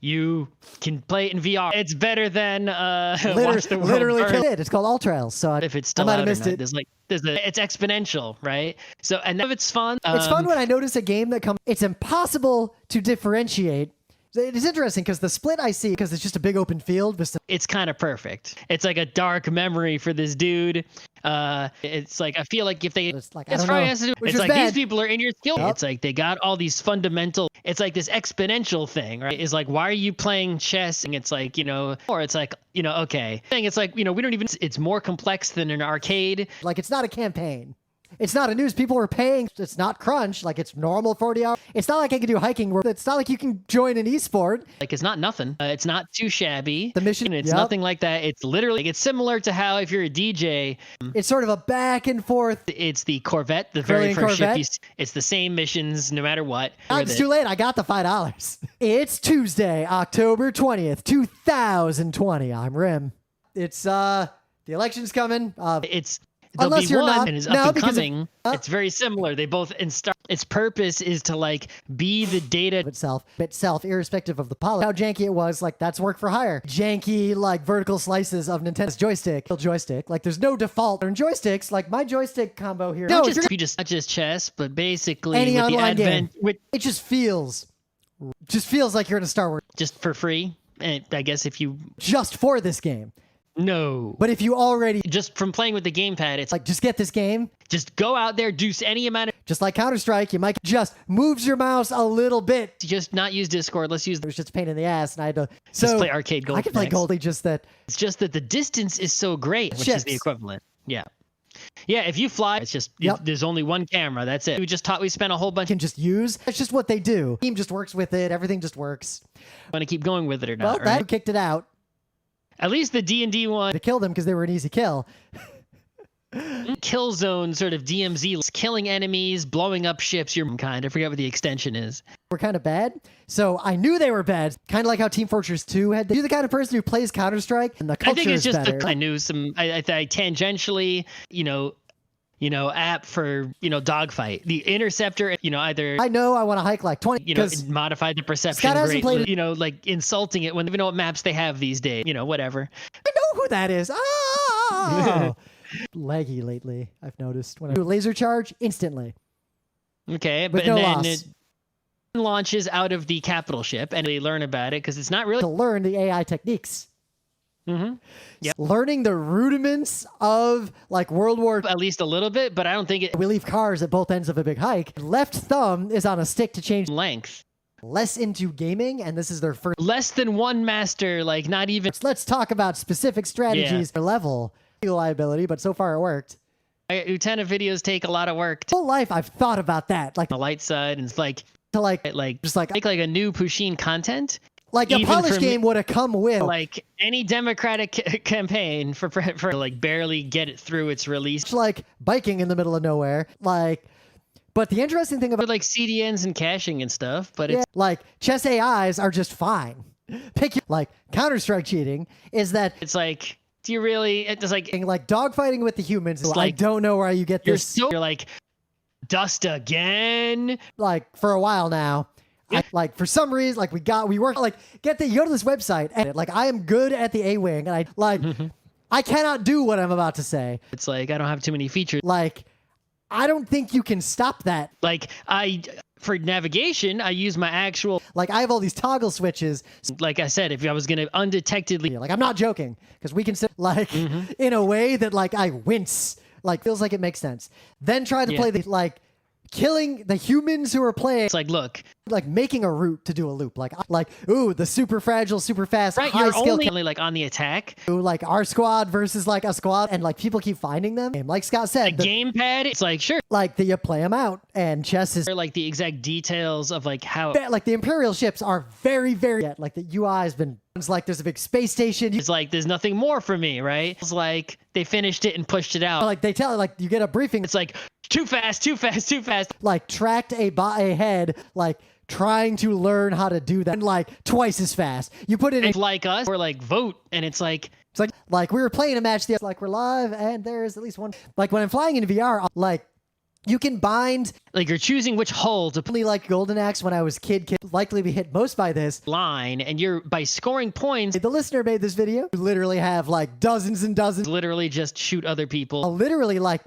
You can play it in VR. It's better than Watch the World literally Burn. It's called All Trails. So if it's still I might out have missed or not, it. It's exponential, right? So and if it's fun. It's fun when I notice a game that comes. It's impossible to differentiate. It is interesting because the split I see, because it's just a big open field. It's kind of perfect. It's like a dark memory for this dude. It's like I feel like if they, it's probably has to do. It's like these people are in your skill. It's like they got all these fundamental. It's like this exponential thing, right? It's like why are you playing chess? And it's like or it's like okay. It's like we don't even. It's more complex than an arcade. Like it's not a campaign. It's not a news. People are paying. It's not crunch. Like it's normal 40 hours. It's not like I can do hiking work. It's not like you can join an esport. Like it's not nothing. It's not too shabby. The mission. It's nothing like that. It's literally. It's similar to how if you're a DJ. It's sort of a back and forth. It's the Corvette, the very first ship. It's the same missions no matter what. It's too late. I got the $5. It's Tuesday, October 20th, 2020. I'm Rym. It's the election's coming. Unless you're not, and is up and coming. It's very similar. They both its purpose is to like be the data itself, irrespective of the policy. How janky it was, like that's work for hire. Janky like vertical slices of Nintendo's joystick. Like there's no default on joysticks. Like my joystick combo here. No, not just chess, but basically any with online the advent. It just feels like you're in a Star Wars. Just for free, and I guess if you just for this game. No. But if you already... Just from playing with the gamepad, it's like, just get this game. Just go out there, do any amount of... Just like Counter-Strike, you might just moves your mouse a little bit. Just not use Discord, let's use... It was just a pain in the ass, and I had to... Just play Arcade Gold. I can play Goldie, just that... It's just that the distance is so great, which is the equivalent. Yeah. Yeah, if you fly, it's just... There's only one camera, that's it. We spent a whole bunch... Can just use... That's just what they do. The team just works with it, everything just works. Want to keep going with it or not, right? That kicked it out. At least the D&D one. They killed them because they were an easy kill. Killzone sort of DMZ, killing enemies, blowing up ships. You're kind. I forget what the extension is. We're kind of bad. So I knew they were bad. Kind of like how Team Fortress 2 had. You're the kind of person who plays Counter-Strike, and the culture I think it's is just better. I knew some. I tangentially, app for dogfight. The interceptor, either I know I want to hike like 20. Modify the perception. Scott hasn't played like insulting it when they even know what maps they have these days. Whatever. I know who that is. Oh, laggy lately. I've noticed when I do a laser charge instantly. Okay, but then it launches out of the capital ship, and they learn about it because it's not really to learn the AI techniques. Mm-hmm. Yep. Learning the rudiments of like World War at least a little bit, but I don't think it. We leave cars at both ends of a big hike. Left thumb is on a stick to change length. Less into gaming, and this is their first. Less than one master, like not even. Let's talk about specific strategies per level. Liability, but so far it worked. Lieutenant videos take a lot of work. Whole life I've thought about that, like the light side, and it's like just like make like a new Pusheen content. Like a polished game would have come with like any Democratic campaign for like barely get it through its release. It's like biking in the middle of nowhere. But the interesting thing about like CDNs and caching and stuff, but it's like chess AIs are just fine. Like Counter-Strike cheating is that it's like, do you really? It's like dogfighting with the humans. It's I don't know where you get this. You're like dust again. Like for a while now. Like for some reason, like we work like you go to this website and like I am good at the A-wing and I cannot do what I'm about to say. It's like I don't have too many features. Like I don't think you can stop that. Like for navigation, I use my actual like I have all these toggle switches. Like I said, if I was gonna undetectedly like I'm not joking because we can sit like in a way that like I wince like feels like it makes sense. Then try to play the like killing the humans who are playing. It's like, look, like making a route to do a loop. Like, ooh, the super fragile, super fast, right, high you're skill. only like on the attack. Like our squad versus like a squad, and like people keep finding them. And like Scott said, The gamepad, it's like, sure. like you play them out, and chess is Like the exact details of like how. like the Imperial ships are very, very like the UI has been. It's like there's a big space station. It's like there's nothing more for me, right? It's like they finished it and pushed it out. Like they tell like you get a briefing. It's like too fast, too fast, too fast. Like tracked a head, like trying to learn how to do that, and like twice as fast. You put it in like us, or like vote, and it's like we were playing a match. Like we're live, and there's at least one. Like when I'm flying in VR, like you can bind. Like you're choosing which hull to Only like Golden Axe when I was kid likely be hit most by this line, and you're by scoring points. The listener made this video. You literally have like dozens and dozens. Literally just shoot other people. Literally like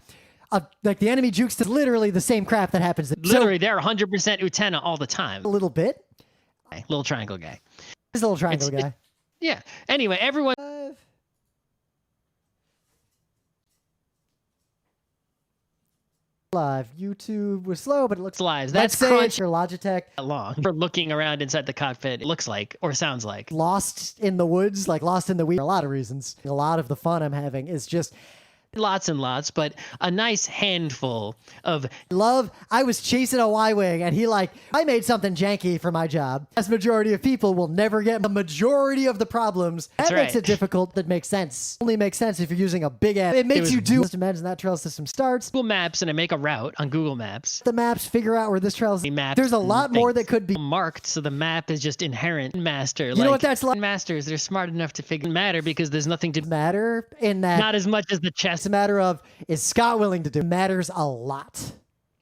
the enemy jukes is literally the same crap that happens. Literally, they're 100% Utena all the time. A little bit. Little triangle guy. This little triangle guy. Yeah. Anyway, everyone. Live. YouTube was slow, but it looks live. That's That's crunch. your Logitech. Long for looking around inside the cockpit. It looks like, or sounds like. Lost in the woods, like lost in the weeds. For a lot of reasons. A lot of the fun I'm having is just lots and lots, but a nice handful of I was chasing a Y-Wing, and I made something janky for my job. As majority of people will never get the majority of the problems. That makes it difficult. That makes sense. Only makes sense if you're using a big app. It makes you do. Just imagine that trail system starts. Google Maps, and I make a route on Google Maps. The maps figure out where this trail is. Maps. There's a lot more that could be marked, so the map is just inherent. Master. You know what that's like? Masters, they're smart enough to figure matter because there's nothing to matter in that. Not as much as the chess. It's a matter of, is Scott willing to do? Matters a lot.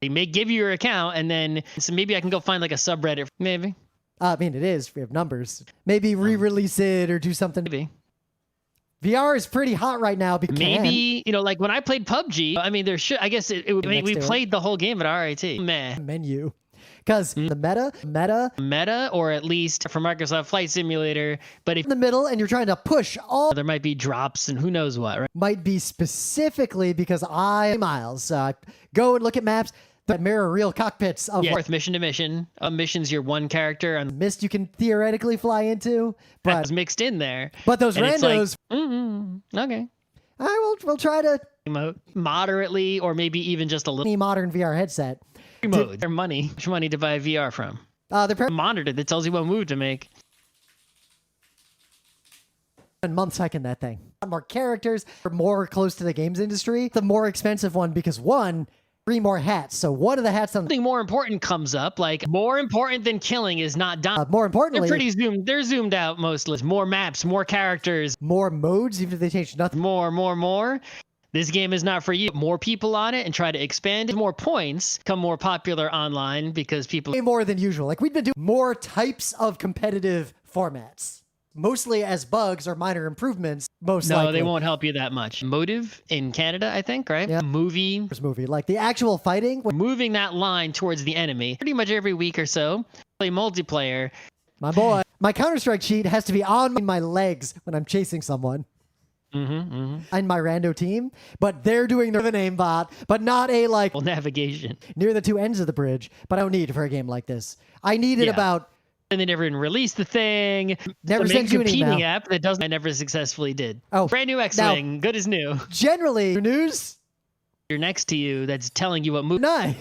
They may give you your account, and then so maybe I can go find like a subreddit. Maybe. I mean, it is. We have numbers. Maybe re-release it or do something. Maybe. VR is pretty hot right now. Because maybe, like when I played PUBG, I mean, I guess it would, we played the whole game at RIT. Meh. Menu. Because the meta, or at least for Microsoft Flight Simulator, but if in the middle and you're trying to push all, there might be drops and who knows what, right? Might be specifically because Miles, go and look at maps that mirror real cockpits of mission to mission. Mission's your one character on mist you can theoretically fly into, but it's mixed in there. But those randos, okay. We'll try to moderately, or maybe even just a little modern VR headset. Their money. How much money to buy VR from? They're monitor that tells you what move to make. And months hacking that thing. More characters, more close to the games industry. The more expensive one because 3 more hats. So one of the hats on something more important comes up. Like more important than killing is not done. More importantly, they're pretty zoomed. They're zoomed out mostly. More maps, more characters, more modes. Even if they change nothing. More. This game is not for you. More people on it and try to expand. More points become more popular online because people way more than usual. Like we've been doing more types of competitive formats, mostly as bugs or minor improvements. Likely. They won't help you that much. Motive in Canada, I think, right? Yeah. Movie, like the actual fighting. Moving that line towards the enemy. Pretty much every week or so, play multiplayer. My boy, my Counter-Strike sheet has to be on my legs when I'm chasing someone. And my rando team, but they're doing the aimbot, but not a navigation near the 2 ends of the bridge. But I don't need for a game like this. I need it about. And they never even released the thing. Never sent you an email. App that doesn't. I never successfully did. Oh, brand new X-Wing, good as new. Generally, your news. You're next to you. That's telling you what move. No.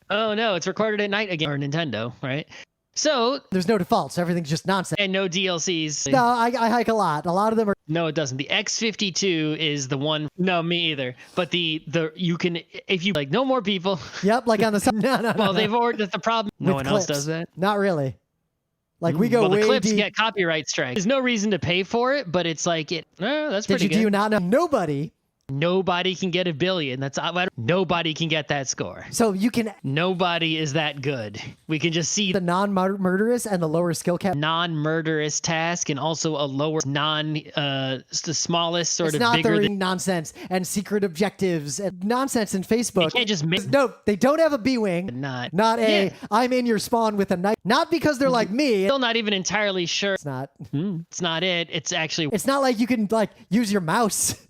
Oh no, it's recorded at night again. Or Nintendo, right? So there's no defaults. Everything's just nonsense. And no DLCs. No, I hike a lot. A lot of them are. No, it doesn't. The X-52 is the one. No, me either. But the you can, if you no more people. Yep, like on the no. Well, they've ordered. That's the problem. No one else does that. Not really. We go way the clips deep. Get copyright strikes. There's no reason to pay for it, but it's that's pretty good. Do you not know? Nobody can get 1 billion. Nobody can get that score. So you can. Nobody is that good. We can just see the non-murderous and the lower skill cap. Non-murderous task and also a lower the smallest sort it's of not bigger the nonsense and secret objectives and nonsense in Facebook. You can't just no. They don't have a B-wing. Not a. Yeah. I'm in your spawn with a knife. Not because they're like me. Still not even entirely sure. It's not. It's not it. It's actually. It's not like you can use your mouse.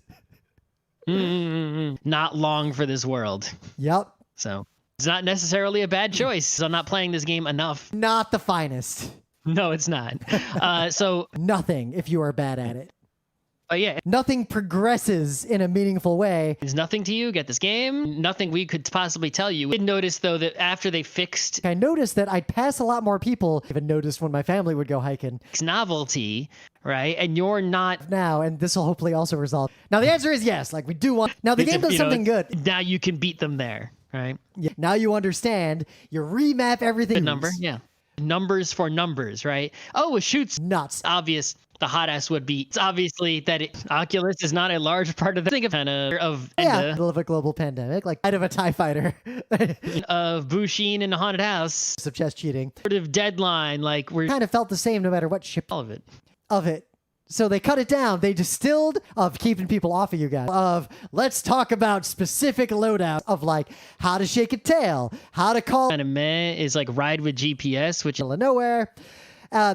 Not long for this world. Yep. So It's not necessarily a bad choice. I'm not playing this game enough. Not the finest. No, it's not. So Nothing if you are bad at it. yeah, Nothing progresses in a meaningful way. it's nothing to you. Get this game. Nothing we could possibly tell you. We did notice though that after they fixed I noticed that I'd pass a lot more people. I even noticed when my family would go hiking novelty, right? And you're not. now, and this will hopefully also resolve. Now the answer is yes. Like we do want. Now the game does something good. Now you can beat them there, right? Yeah. Now you understand. You remap everything. Good number, yeah. Numbers for numbers, right? Oh, it shoots Nuts. obvious. The hot ass would be. It's obviously that Oculus is not a large part of the thing of Middle of a global pandemic, like out of a TIE fighter. of Bushin in a haunted house. Of chess cheating. Sort of deadline, like we're Kind of felt the same no matter what ship all of it. of it. So they cut it down. They distilled of keeping people off of you guys. Of let's talk about specific loadouts of like how to shake a tail, how to call Kind of meh is like Ride with GPS, which middle of nowhere.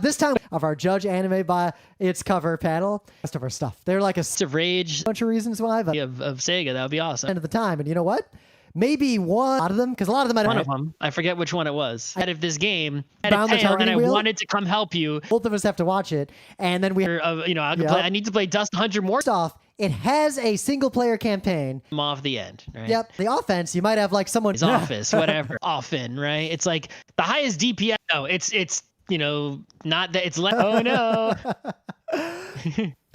This time of our Judge Anime by its cover panel, rest of our stuff. They're like a is of rage bunch of reasons why, but of Sega. That would be awesome. end of the time. And you know what? Maybe one out of them, because a lot of them I One don't of them, I forget which one it was. Out of this game, I Found had the a tail, and targeting I wheel? wanted to come help you. both of us have to watch it. And then we I need to play Dust 100 more. first off, it has a single player campaign. I'm off the end, right? Yep. The offense, you might have like someone His office, whatever. Often, right? It's like the highest DPS. No, it's not that it's oh no.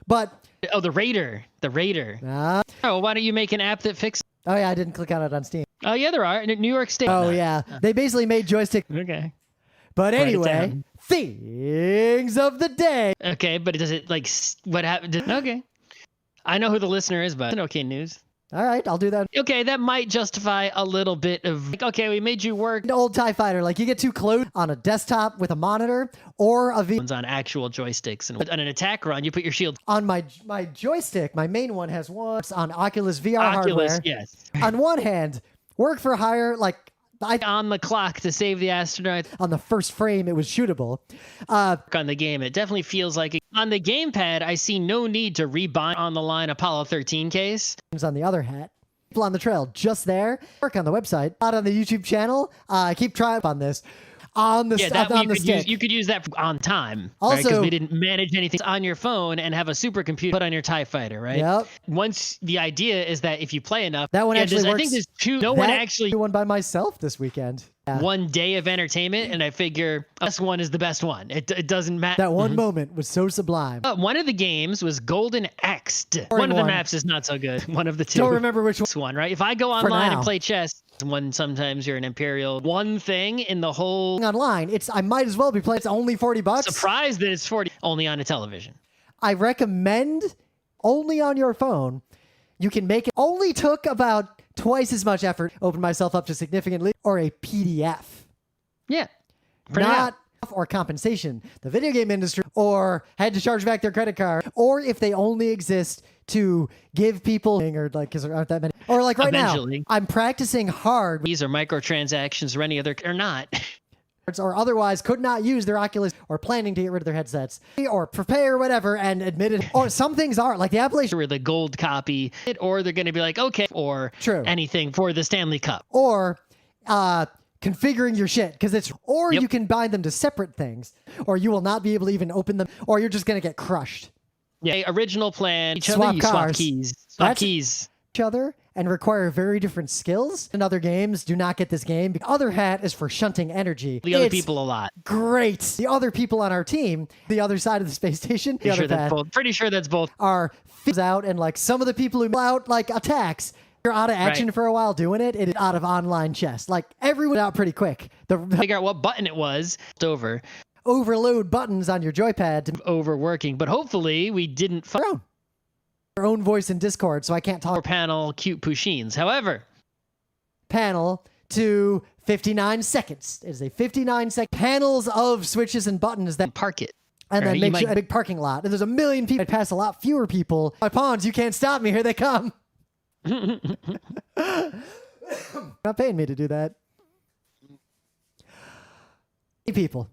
But Oh, the Raider. Oh, why don't you make an app that fixes? oh yeah, I didn't click on it on Steam. Oh yeah, there are. New York State. Oh yeah, they basically made joystick. Okay. But it anyway, down. things of the day. Okay, but does it like what happened? Okay. I know who the listener is, but okay news. All right, I'll do that. Okay, that might justify a little bit of like, okay, we made you work An old TIE fighter, like you get too close on a desktop with a monitor or a V. on actual joysticks, and on an attack run, you put your shield. On my joystick, my main one has one it's on Oculus VR Oculus, hardware. yes. On one hand, work for hire, like On the clock to save the astronaut. on the first frame, it was shootable. On the game, it definitely feels like on the gamepad. I see no need to rebind on the line Apollo 13 case. On the other hat, people on the trail just there. Work on the website, not on the YouTube channel. Keep trying on this. On the on the stick. You could use that on time. Also, because we didn't manage anything on your phone and have a supercomputer put on your TIE fighter, right? Yep. Once the idea is that if you play enough, That one actually I works. think there's two. No one actually. one by myself this weekend. Yeah. One day of entertainment, and I figure this one is the best one. It doesn't matter. That one moment was so sublime. One of the games was Golden Ext. One of the maps is not so good. One of the two. Don't remember which one, right? If I go online now. and play chess, when sometimes you're an Imperial, one thing in the whole online. I might as well be playing. It's only $40. surprised that it's 40 only on a television. I recommend only on your phone. You can make it. Only took about twice as much effort. Open myself up to significantly or a PDF. Yeah. Print it out. Not or compensation. The video game industry or had to charge back their credit card or if they only exist to give people or like because there aren't that many or like right Eventually. now I'm practicing hard These are microtransactions or any other or not. or otherwise could not use their Oculus or planning to get rid of their headsets or prepare or whatever and admit it or some things are like the Appalachian Or the gold copy, or they're going to be like, okay, or True. anything for the Stanley Cup. or configuring your shit because it's or Yep. you can bind them to separate things or you will not be able to even open them or you're just going to get crushed Yeah, original plan. Each Swap other, you swap cars. keys. That's- each other and require very different skills. In other games, do not get this game. The other hat is for shunting energy. The other It's people a lot. great. The other people on our team, the other side of the space station, the other path, Pretty sure that's both. are out and like some of the people who out like attacks. You're out of action Right. for a while doing it. It is out of online chess. Like everyone out pretty quick. The Figure out what button it was. It's over. overload buttons on your joypad to Overworking, but hopefully we didn't your own voice in Discord, so I can't talk panel cute Pushins. However, panel to 59 seconds. It is a 59-second panels of switches and buttons that park it. and then Right, make sure a big parking lot. And there's a million people. I'd pass a lot fewer people. My pawns, you can't stop me. Here they come. Not paying me to do that. People.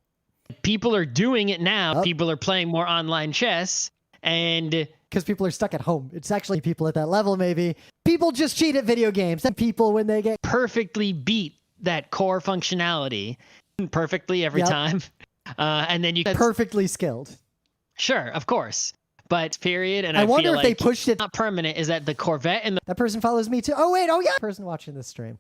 People are doing it now. Yep. People are playing more online chess, and Because people are stuck at home. It's actually people at that level, maybe. People just cheat at video games. And people, when they get perfectly beat that core functionality perfectly every time. And then you perfectly skilled. Sure, of course. But period. And I I wonder feel if they like pushed it. Not permanent is that the Corvette and That person follows me too. Oh, wait. Oh, yeah. Person watching this stream.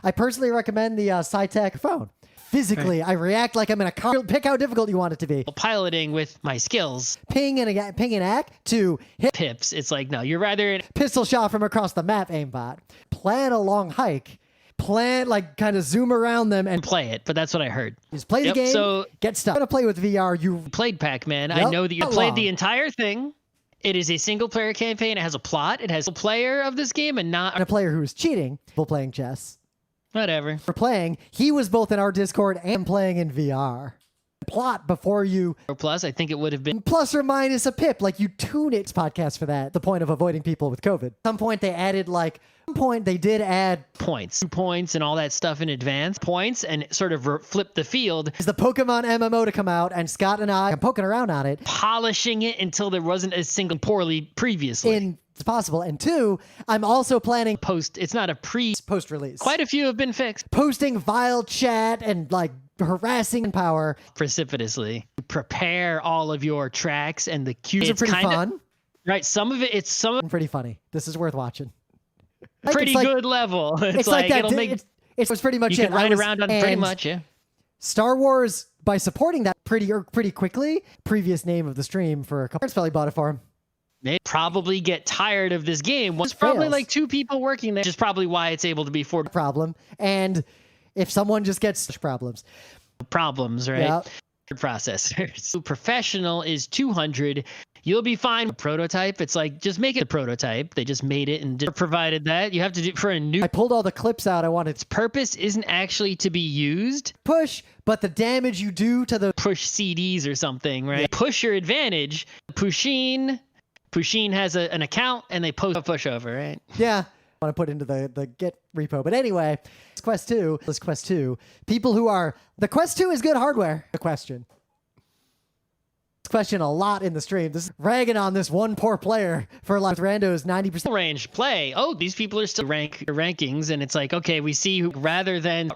I personally recommend the SciTech phone. Physically, I react like I'm in a car. Pick how difficult you want it to be. piloting with my skills. Ping and act to hit Pips. It's like, no, you're rather in pistol shot from across the map aimbot. Plan a long hike. Plan, like, kind of zoom around them and play it, but that's what I heard. just play the game, So get stuck. I'm going to play with VR. You played Pac-Man. Yep. I know that you Not played long. the entire thing. It is a single-player campaign. It has a plot. It has a player of this game and not and a player who was cheating while playing chess. whatever. For playing, he was both in our Discord and playing in VR. Plot before you Plus, I think it would have been plus or minus a pip, like you tune its podcast for that. The point of avoiding people with COVID. At some point they added they did add points, 2 points, and all that stuff in advance. Points and sort of flip the field, is the Pokemon MMO to come out, and Scott and I are poking around on it. polishing it until there wasn't a single poorly previously. It's possible. And two, I'm also planning It's not a post-release. Quite a few have been fixed Posting vile chat and like harassing power. precipitously. Prepare all of your tracks and the cues. These are pretty fun. Right. Some of it, it's some Pretty funny. This is worth watching. pretty good level. It's like that. it'll make It was pretty much you it. can ride around on pretty much, yeah. Star Wars, by supporting that pretty quickly, previous name of the stream for a couple years, probably bought it for him. They probably get tired of this game. There's probably fails. like 2 people working there, which is probably why it's able to be 4 Problem. And if someone just gets problems, problems, right? Yep. Processors. So professional is 200. You'll be fine. Prototype, it's like just make it a prototype. They just made it and provided that. You have to do for a new I pulled all the clips out I wanted to purpose isn't actually to be used. push, but the damage you do to the Push CDs or something, right? Push your advantage. Pusheen has an account and they post a pushover, right? yeah. I want to put into the Git repo. But anyway, it's Quest 2. People who are the Quest 2 is good hardware. The question. Question a lot in the stream. This is ragging on this one poor player for a lot of randos 90%. Range play. Oh, these people are still rankings, and it's like, okay, we see who rather than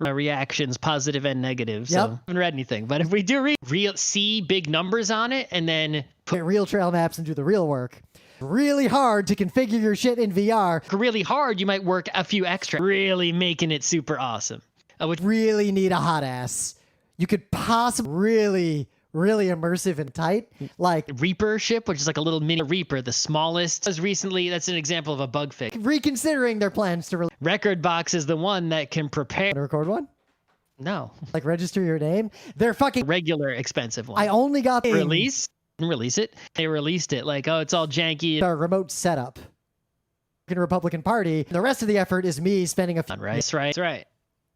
reactions, positive and negative. So Yep. I haven't read anything, but if we do see big numbers on it, and then Get real trail maps and do the real work. Really hard to configure your shit in VR. really hard, you might work a few extra, really making it super awesome. Which Really need a hot ass. You could possibly really immersive and tight. Like Reaper ship, which is like a little mini Reaper, the smallest. That's an example of a bug fix. reconsidering their plans to Record Box is the one that can prepare. record one. No, Like register your name. They're fucking. regular expensive one. I only got the Release it. They released it like, oh, it's all janky. remote setup. Republican Party. The rest of the effort is me spending a few. Right. That's right.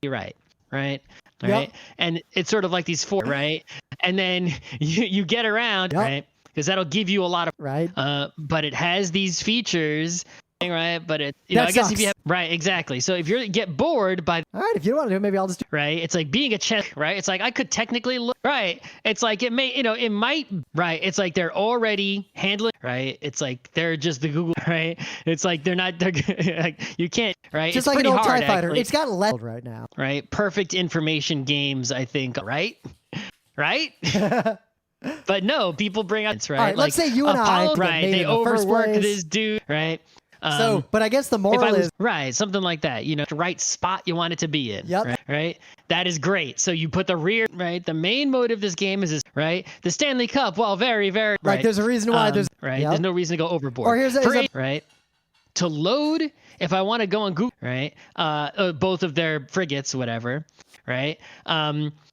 You're right. Right. Yep. Right. And it's sort of like these 4, right? And then you get around, Yep. right? Because that'll give you a lot of, Right. but it has these features, right? But it, That I guess sucks. if you have, right, exactly. So if you get bored by, All right. If you don't want to do it, maybe I'll just do right, it's like being a chess, right? It's like I could technically look, right? It's like it may, it might, right? It's like they're already handling, right? It's like they're just the Google, right? It's like they're like you can't, right? Just it's like an pretty old hard, TIE fighter. actually. It's got level right now. Right? Perfect information games, I think, right? Right? But no, people bring up, right? All right, let's say you and I Apollo, get right? made They in the first overwork place. this dude, right? So, but I guess the moral is right, something like that, the right spot you want it to be in. Yep. Right? That is great. So you put the rear, right? The main mode of this game is right? The Stanley Cup, well, very, very, like right? there's a reason why there's right. Yep. There's no reason to go overboard. Or here's right? To load, if I want to go on Google, right? Both of their frigates, whatever, right?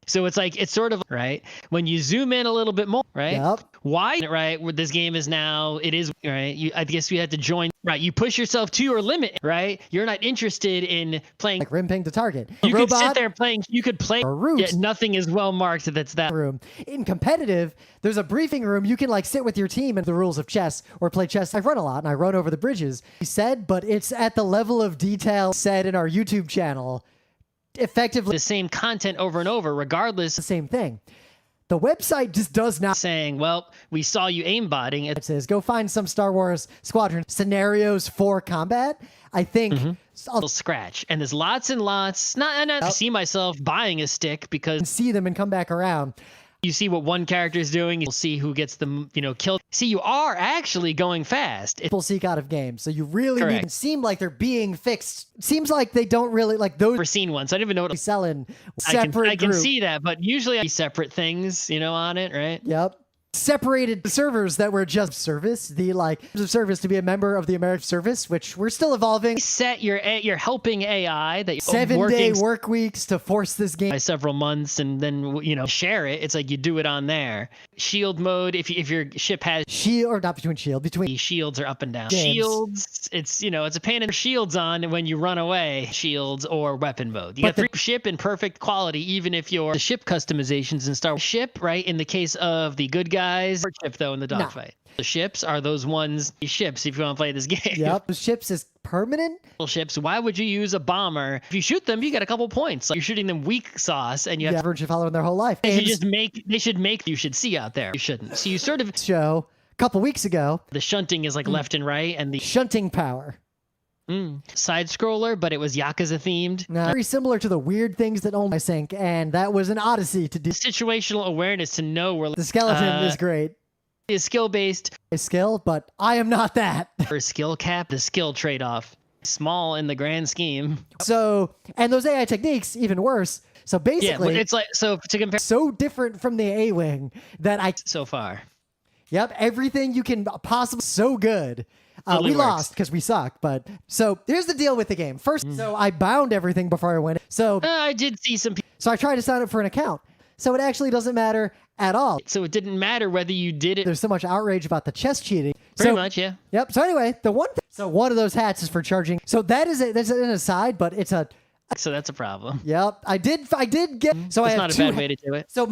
So it's like, it's sort of, right? When you zoom in a little bit more, right? Yep. Why, right? Where this game is now, it is, right? I guess you had to join, right? You push yourself to your limit, right? You're not interested in playing. like rim ping to target. You could Robot sit there playing, you could play, or root. yet nothing is well marked that's that. room. In competitive, there's a briefing room. You can like sit with your team and the rules of chess or play chess. I run a lot and I run over the bridges. He said, but it's at the level of detail said in our YouTube channel. Effectively The same content over and over, regardless. the same thing. The website just does not saying, well, we saw you aimbotting. It says, go find some Star Wars Squadron scenarios for combat. I think I'll scratch. And there's lots and lots. I see myself buying a stick because see them and come back around. You see what one character is doing. You'll see who gets them, killed. See, you are actually going fast. People seek out of games. So you really need to seem like they're being fixed. Seems like they don't really like those. Never seen one, so I don't even know what selling separate I can see that, but usually I see separate things, on it, right? Yep. Separated servers that were just service, the service to be a member of the American service, which we're still evolving. Set your helping AI that 7-day work weeks to force this game by several months, and then share it. It's like you do it on there. Shield mode, if your ship has shield, or not between shield, between shields are up and down. Games. Shields, it's it's a pain in the shields on when you run away. Shields or weapon mode. You got the ship in perfect quality, even if the ship customizations in Star Wars ship, right? In the case of the good guys, ship though in the dogfight. The ships are those ships if you want to play this game. Yep, the ships is permanent. Ships. Why would you use a bomber? If you shoot them, you get a couple points. Like you're shooting them weak sauce, and you have average following their whole life. They should see out there. You shouldn't. So you sort of show a couple weeks ago. The shunting is like left and right, and the shunting power. Side scroller, but it was Yakuza themed. Very similar to the weird things that own my sink, and that was an odyssey to do. Situational awareness to know where the skeleton is great. Is skill based. A skill, but I am not that. For skill cap, the skill trade off. Small in the grand scheme. So, and those AI techniques even worse. So basically, it's like to compare. So different from the A-wing that so far. Yep, everything you can possibly so good. Totally we lost because we suck, but so here's the deal with the game. First, so I bound everything before I went. So I did see some people. So I tried to sign up for an account. So it actually doesn't matter at all. So it didn't matter whether you did it. There's so much outrage about the chess cheating. Pretty much, yeah. Yep. So anyway, one of those hats is for charging. So that's an aside, but it's a. So that's a problem. Yep. I did get. So that's I have not a bad way to do it. So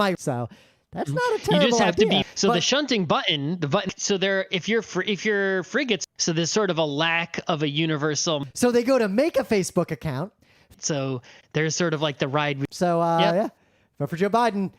that's not a terrible You just have idea. to be the shunting button. The button. So if you're frigates. So there's sort of a lack of a universal. So they go to make a Facebook account. So there's sort of like the ride. So yeah, vote for Joe Biden.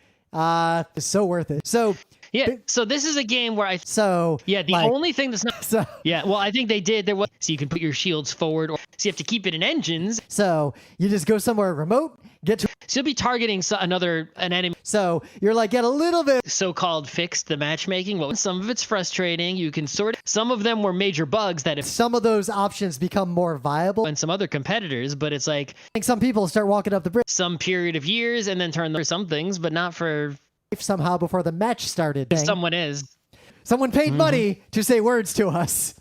It's so worth it. So yeah. So this is a game where the only thing that's not. So yeah. Well, I think they did. So you can put your shields forward, so you have to keep it in engines. So you just go somewhere remote. So you'll be targeting an enemy. So you're like, get a little bit so-called fixed the matchmaking. Well, some of it's frustrating. You can some of them were major bugs that if some of those options become more viable and some other competitors, but it's like some people start walking up the bridge some period of years and then turn some things, but not for somehow before the match started. Someone paid money to say words to us.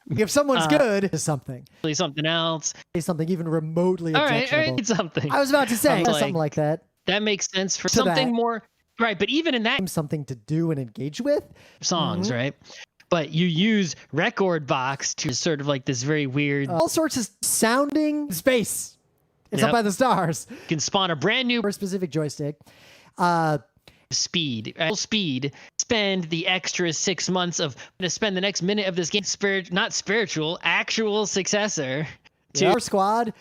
If someone's good, is something. Something else. Something even remotely objectionable. All right, something. I was about to say something like that. That makes sense for something more. Right, but even in that. Something to do and engage with. Songs, right? But you use Record Box to sort of like this very weird. All sorts of sounding space. It's up by the stars. You can spawn a brand new. Specific joystick. Speed, spend the extra 6 months to spend the next minute of this game actual successor to our squad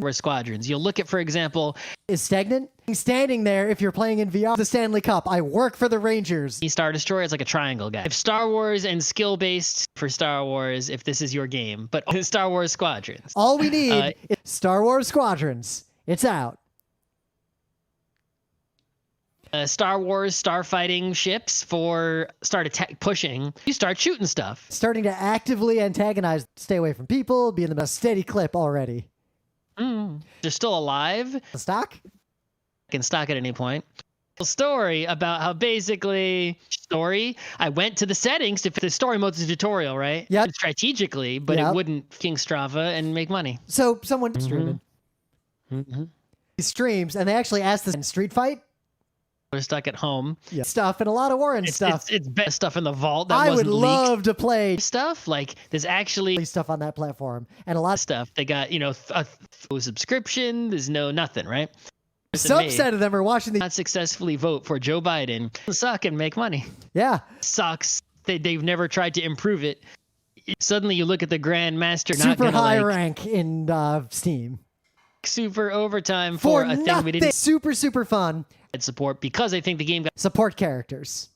or squadrons. You'll look at, for example, is stagnant standing there. If you're playing in VR, the Stanley Cup, I work for the Rangers. Star Destroyer is like a triangle guy. If Star Wars and skill based for Star Wars, if this is your game, but Star Wars Squadrons. All we need is Star Wars Squadrons. It's out. Star Wars starfighting ships pushing. You start shooting stuff. Starting to actively antagonize, stay away from people, be in the steady clip already. They're still alive. The stock? Can stock at any point. A story about how I went to the settings to fit the story mode's a tutorial, right? Yeah. Strategically, but it wouldn't King Strava and make money. So someone streaming. He streams, and they actually asked this in Street Fight. We're stuck at home. Yeah. Stuff and a lot of Warren stuff. It's best stuff in the vault that I would wasn't love leaked. To play stuff like there's actually stuff on that platform and a lot of stuff. They got a subscription. There's nothing, right? A subset of them are watching not successfully vote for Joe Biden. Suck and make money. Yeah, sucks. They've never tried to improve it. Suddenly you look at the Grandmaster, super high rank in Steam. super overtime for a thing we didn't super fun support because I think the game got support characters.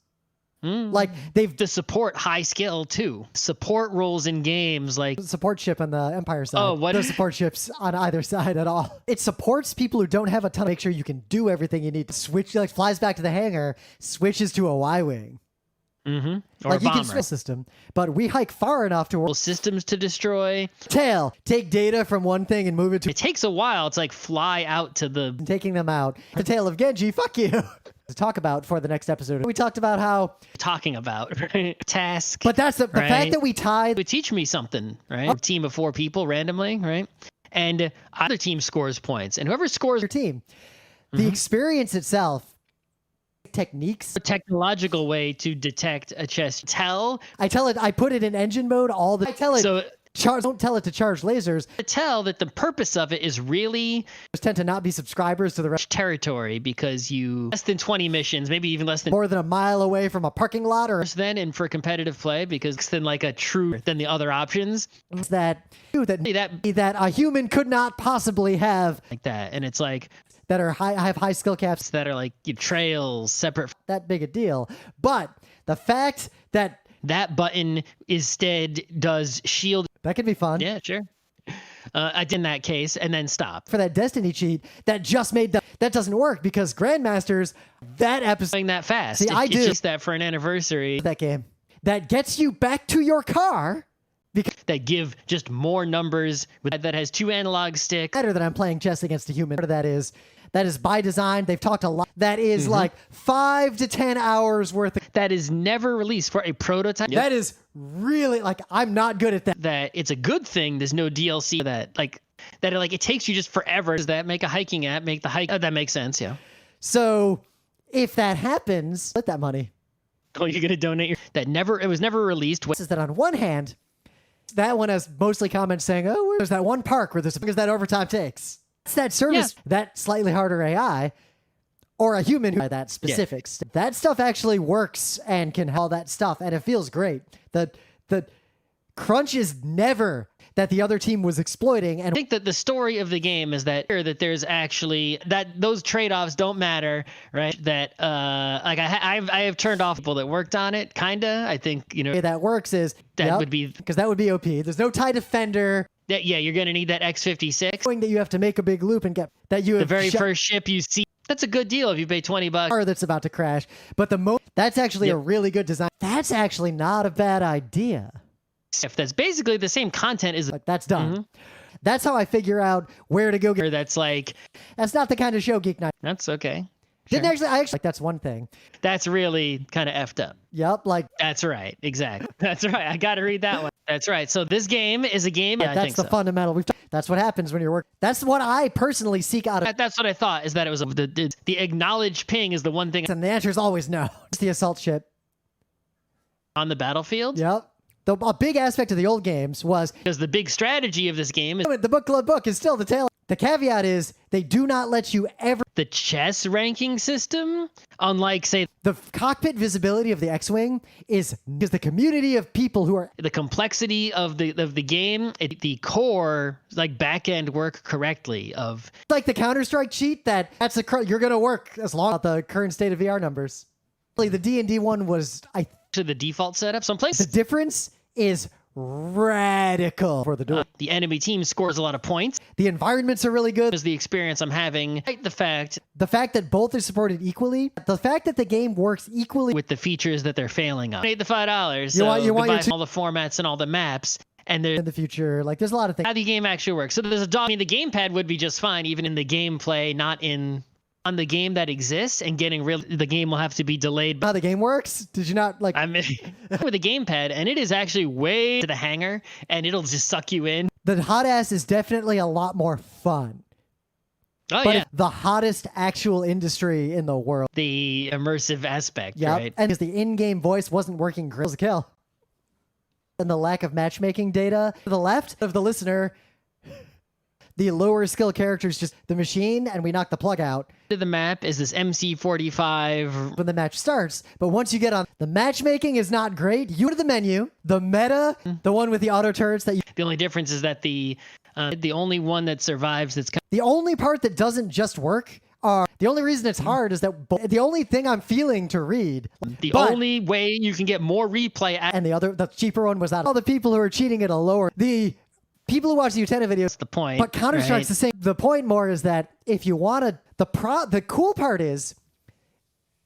Like they've to support high skill too. Support roles in games like support ship on the Empire side. Oh, what? No support ships on either side at all. It supports people who don't have a ton. Make sure you can do everything you need to switch. Like flies back to the hangar, switches to a Y-wing. Or Like a you bomber. can switch system, but we hike far enough to Systems to destroy. tail, take data from one thing and move it to It takes a while. It's like fly out to the taking them out. The tail of Genji, fuck you. To talk about for the next episode. We talked about how talking about right? Task. but that's the right? fact that we tied Would teach me something, right? A team of 4 people randomly, right? And other team scores points, and whoever scores your team. The experience itself, techniques. a technological way to detect a chest. I tell it, I put it in engine mode all the I tell it So don't tell it to charge lasers. to tell that the purpose of it is really Tend to not be subscribers to the rest. territory because you less than 20 missions, maybe even less than More than a mile away from a parking lot or then and for competitive play because it's then like a true than the other options that a human could not possibly have like that. And it's like that are have high skill caps. that are like trails separate. That big a deal. But the fact that That button instead does shield. that can be fun. Yeah, sure. I did in that case and then stop. For that Destiny cheat that just made that doesn't work because Grandmasters that episode Playing that fast. See, I do. It's just that for an anniversary that game that gets you back to your car because that give just more numbers that has 2 analog sticks. better than I'm playing chess against a human. That is by design. They've talked a lot. That is like 5 to 10 hours worth of That is never released for a prototype. That is really like I'm not good at that. That it's a good thing. There's no DLC for that. Like that. Like it takes you just forever. Does that make a hiking app? Make the hike? Oh, that makes sense. Yeah. So if that happens, split that money. Oh, you're gonna donate your that never. It was never released. Is that on one hand, that one has mostly comments saying, "Oh, there's that one park where there's because that overtime takes." It's that service, that slightly harder AI, or a human who by that specifics. That stuff actually works and can all that stuff, and it feels great. The crunch is never that the other team was exploiting. And I think that the story of the game is that there's actually that those trade-offs don't matter, right? That like I have turned off people that worked on it, kinda. I think the way that works is that would be because that would be OP. There's no TIE defender. That you're gonna need that X-56. That you have to make a big loop and get that you have the very first ship you see. That's a good deal if you pay $20. Car that's about to crash, but that's actually a really good design. That's actually not a bad idea. If that's basically the same content as like that's done. That's how I figure out where to go. That's like that's not the kind of show GeekNights. That's okay. Didn't actually. I actually like that's one thing. That's really kind of effed up. Yep. Like that's right. Exactly. That's right. I got to read that one. That's right. So this game is a game. Yeah, that's the fundamental. That's what happens when you're working. That's what I personally seek out of. That's what I thought. Is that it was the acknowledged ping is the one thing. And the answer is always no. It's the assault ship on the battlefield. Yep. A big aspect of the old games was because the big strategy of this game is the book club book is still the tail. The caveat is they do not let you ever the chess ranking system, unlike say the cockpit visibility of the X-wing is the community of people who are the complexity of the game, the core like back end work correctly of like the Counter-Strike cheat that's you're gonna work as long as the current state of VR numbers. Like the D&D one was to the default setup. Someplace the difference is radical for the duel. The enemy team scores a lot of points. The environments are really good. Is the experience I'm having. The fact that both are supported equally. The fact that the game works equally with the features that they're failing on. Paid the $5. You want all the formats and all the maps. And in the future, like there's a lot of things. How the game actually works. So there's a dog. I mean, the gamepad would be just fine, even in the gameplay, not on the game that exists, and the game will have to be delayed. How the game works? Did you not like? I mean, with the gamepad, and it is actually way to the hangar, and it'll just suck you in. The hot ass is definitely a lot more fun. Oh but yeah, the hottest actual industry in the world. The immersive aspect, right? And because the in-game voice wasn't working, grills a kill. And the lack of matchmaking data to the left of the listener. The lower skill characters, just the machine, and we knock the plug out. The map is this MC45 when the match starts, but once you get on, the matchmaking is not great. You go to the menu, the meta, the one with the auto turrets that you. The only difference is that the The only one that survives that's The only part that doesn't just work are the only reason it's hard is that the only thing I'm feeling to read. the only way you can get more replay. And the cheaper one was that all the people who are cheating at a lower. The people who watch the Utena videos. That's the point. But Counter-Strike's the same. The point more is that if you want to, the cool part is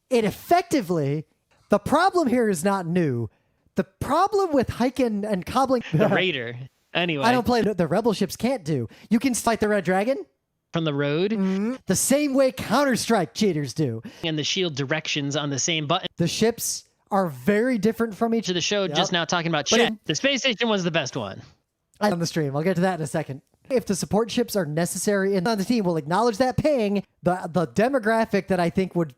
it effectively, the problem here is not new. The problem with hiking and cobbling. The Raider. Anyway. I don't play the Rebel ships can't do. You can fight the Red Dragon. From the road. The same way Counter-Strike cheaters do. And the shield directions on the same button. The ships are very different from each To the show just now talking about But shit. The space station was the best one. on the stream. I'll get to that in a second. If the support ships are necessary on the team, we'll acknowledge that ping. The demographic that I think would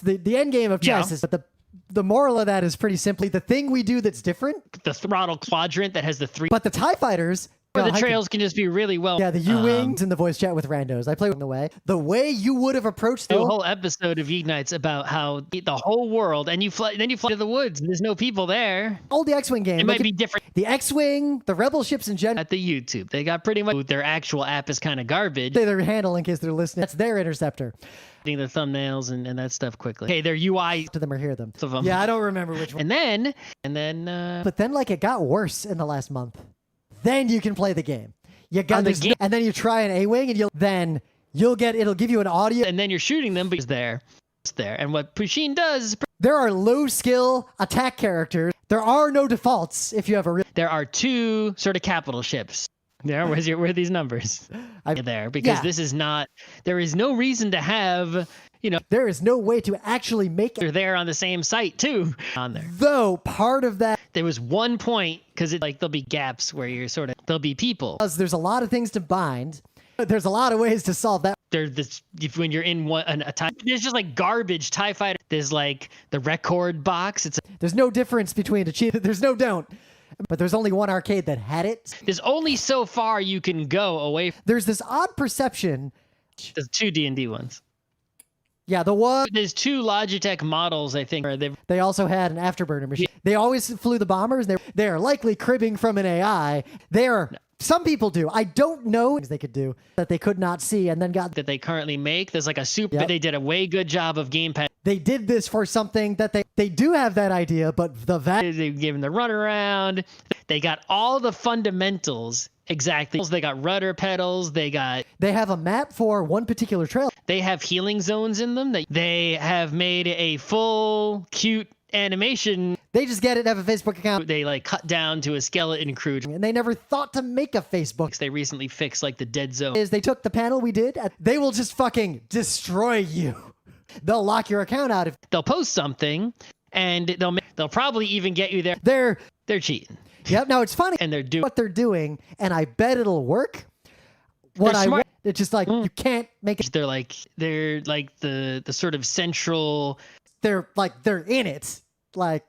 the end game of chess is, but the moral of that is pretty simply the thing we do that's different. The throttle quadrant that has the 3. But the TIE fighters. Or the trails can just be really well. Yeah, the U-Wings in the voice chat with randos. I play with the way you would have approached the whole episode of Geeknights about how the whole world, and you fly to the woods. There's no people there. All the X-Wing game. It might be different. The X-Wing, the Rebel ships in general. At the YouTube, they got pretty much their actual app is kind of garbage. Say their handle in case they're listening. That's their interceptor. The thumbnails and that stuff quickly. Hey, their UI to them or hear them. Of them. Yeah, I don't remember which one. And then. But then, like, it got worse in the last month. Then you can play the game. You got this, and then you try an A-Wing, and it'll give you an audio, and then you're shooting them, but it's there. And what Pusheen does, there are low skill attack characters. There are no defaults if you have a real. There are 2 sort of capital ships. There, where are these numbers? There, because this is not. There is no reason to have. There is no way to actually make it. They're there on the same site too. On there. Though part of that. There was one point because there'll be gaps where there'll be people. There's a lot of things to bind. There's a lot of ways to solve that. When you're in a TIE, there's just like garbage TIE fighter. There's like the record box. There's no difference between a cheat. There's no don't. But there's only one arcade that had it. There's only so far you can go away. There's this odd perception. There's 2 D&D ones. Yeah, the one. There's 2 Logitech models, I think. They also had an afterburner machine. Yeah. They always flew the bombers. They are likely cribbing from an AI. Some people do. I don't know things they could do that they could not see and then got. That they currently make. There's like a super. Yep. They did a way good job of gamepad. They did this for something that they do have that idea, but they gave them the runaround. They got all the fundamentals. Exactly. They got rudder pedals. They have a map for one particular trail. They have healing zones in them. They have made a full cute animation. They just get it, have a Facebook account. They cut down to a skeleton crew. And they never thought to make a Facebook. They recently fixed the dead zone. They took the panel we did. They will just fucking destroy you. They'll lock your account out if they'll post something, and they'll probably even get you there. They're cheating. Yep. Now it's funny, and they're doing what they're doing, and I bet it'll work. It's just like you can't make it. They're like the sort of central. They're in it. No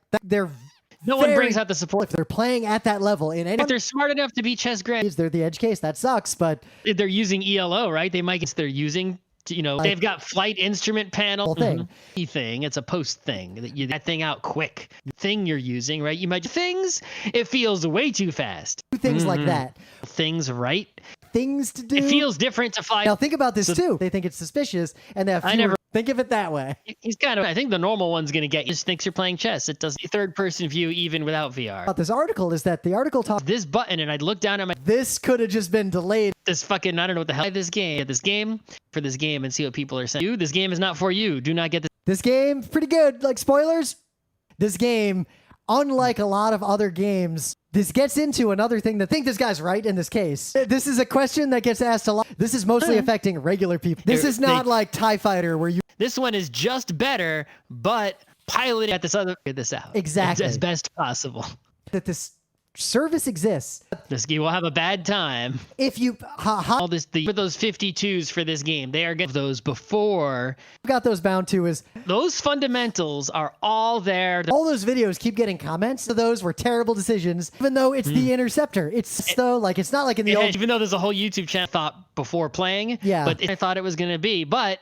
one brings out the support. If they're playing at that level if they're smart enough to be chess grands, they're the edge case. That sucks, but they're using ELO, right? They're using. They've got flight instrument panel thing. It's a post thing that thing out quick thing you're using, right? You might things. It feels way too fast. Things like that. Things right. Things to do. It feels different to fly. Now think about this too. They think it's suspicious, and I never think of it that way. He's kind of. I think the normal one's gonna get. Just thinks you're playing chess. It does third-person view even without VR. About this article is that the article talks this button, and I'd look down at my. This could have just been delayed. This fucking I don't know what the hell. This game for this game and see what people are saying. This game is not for you. Do not get this. This game's pretty good. Like spoilers. This game, unlike a lot of other games. This gets into another thing that I think this guy's right in this case. This is a question that gets asked a lot. This is mostly affecting regular people. This is not like TIE Fighter where you... This one is just better, but piloting at figure this out. Exactly. As best possible. That this service exists. This game will have a bad time. If you... all this, for those 52s for this game, they are getting those before. Got those bound to is... Those fundamentals are all there. All those videos keep getting comments. So those were terrible decisions, even though it's the Interceptor. It's not like in the old... Even though there's a whole YouTube channel thought before playing. Yeah. But I thought it was going to be, but...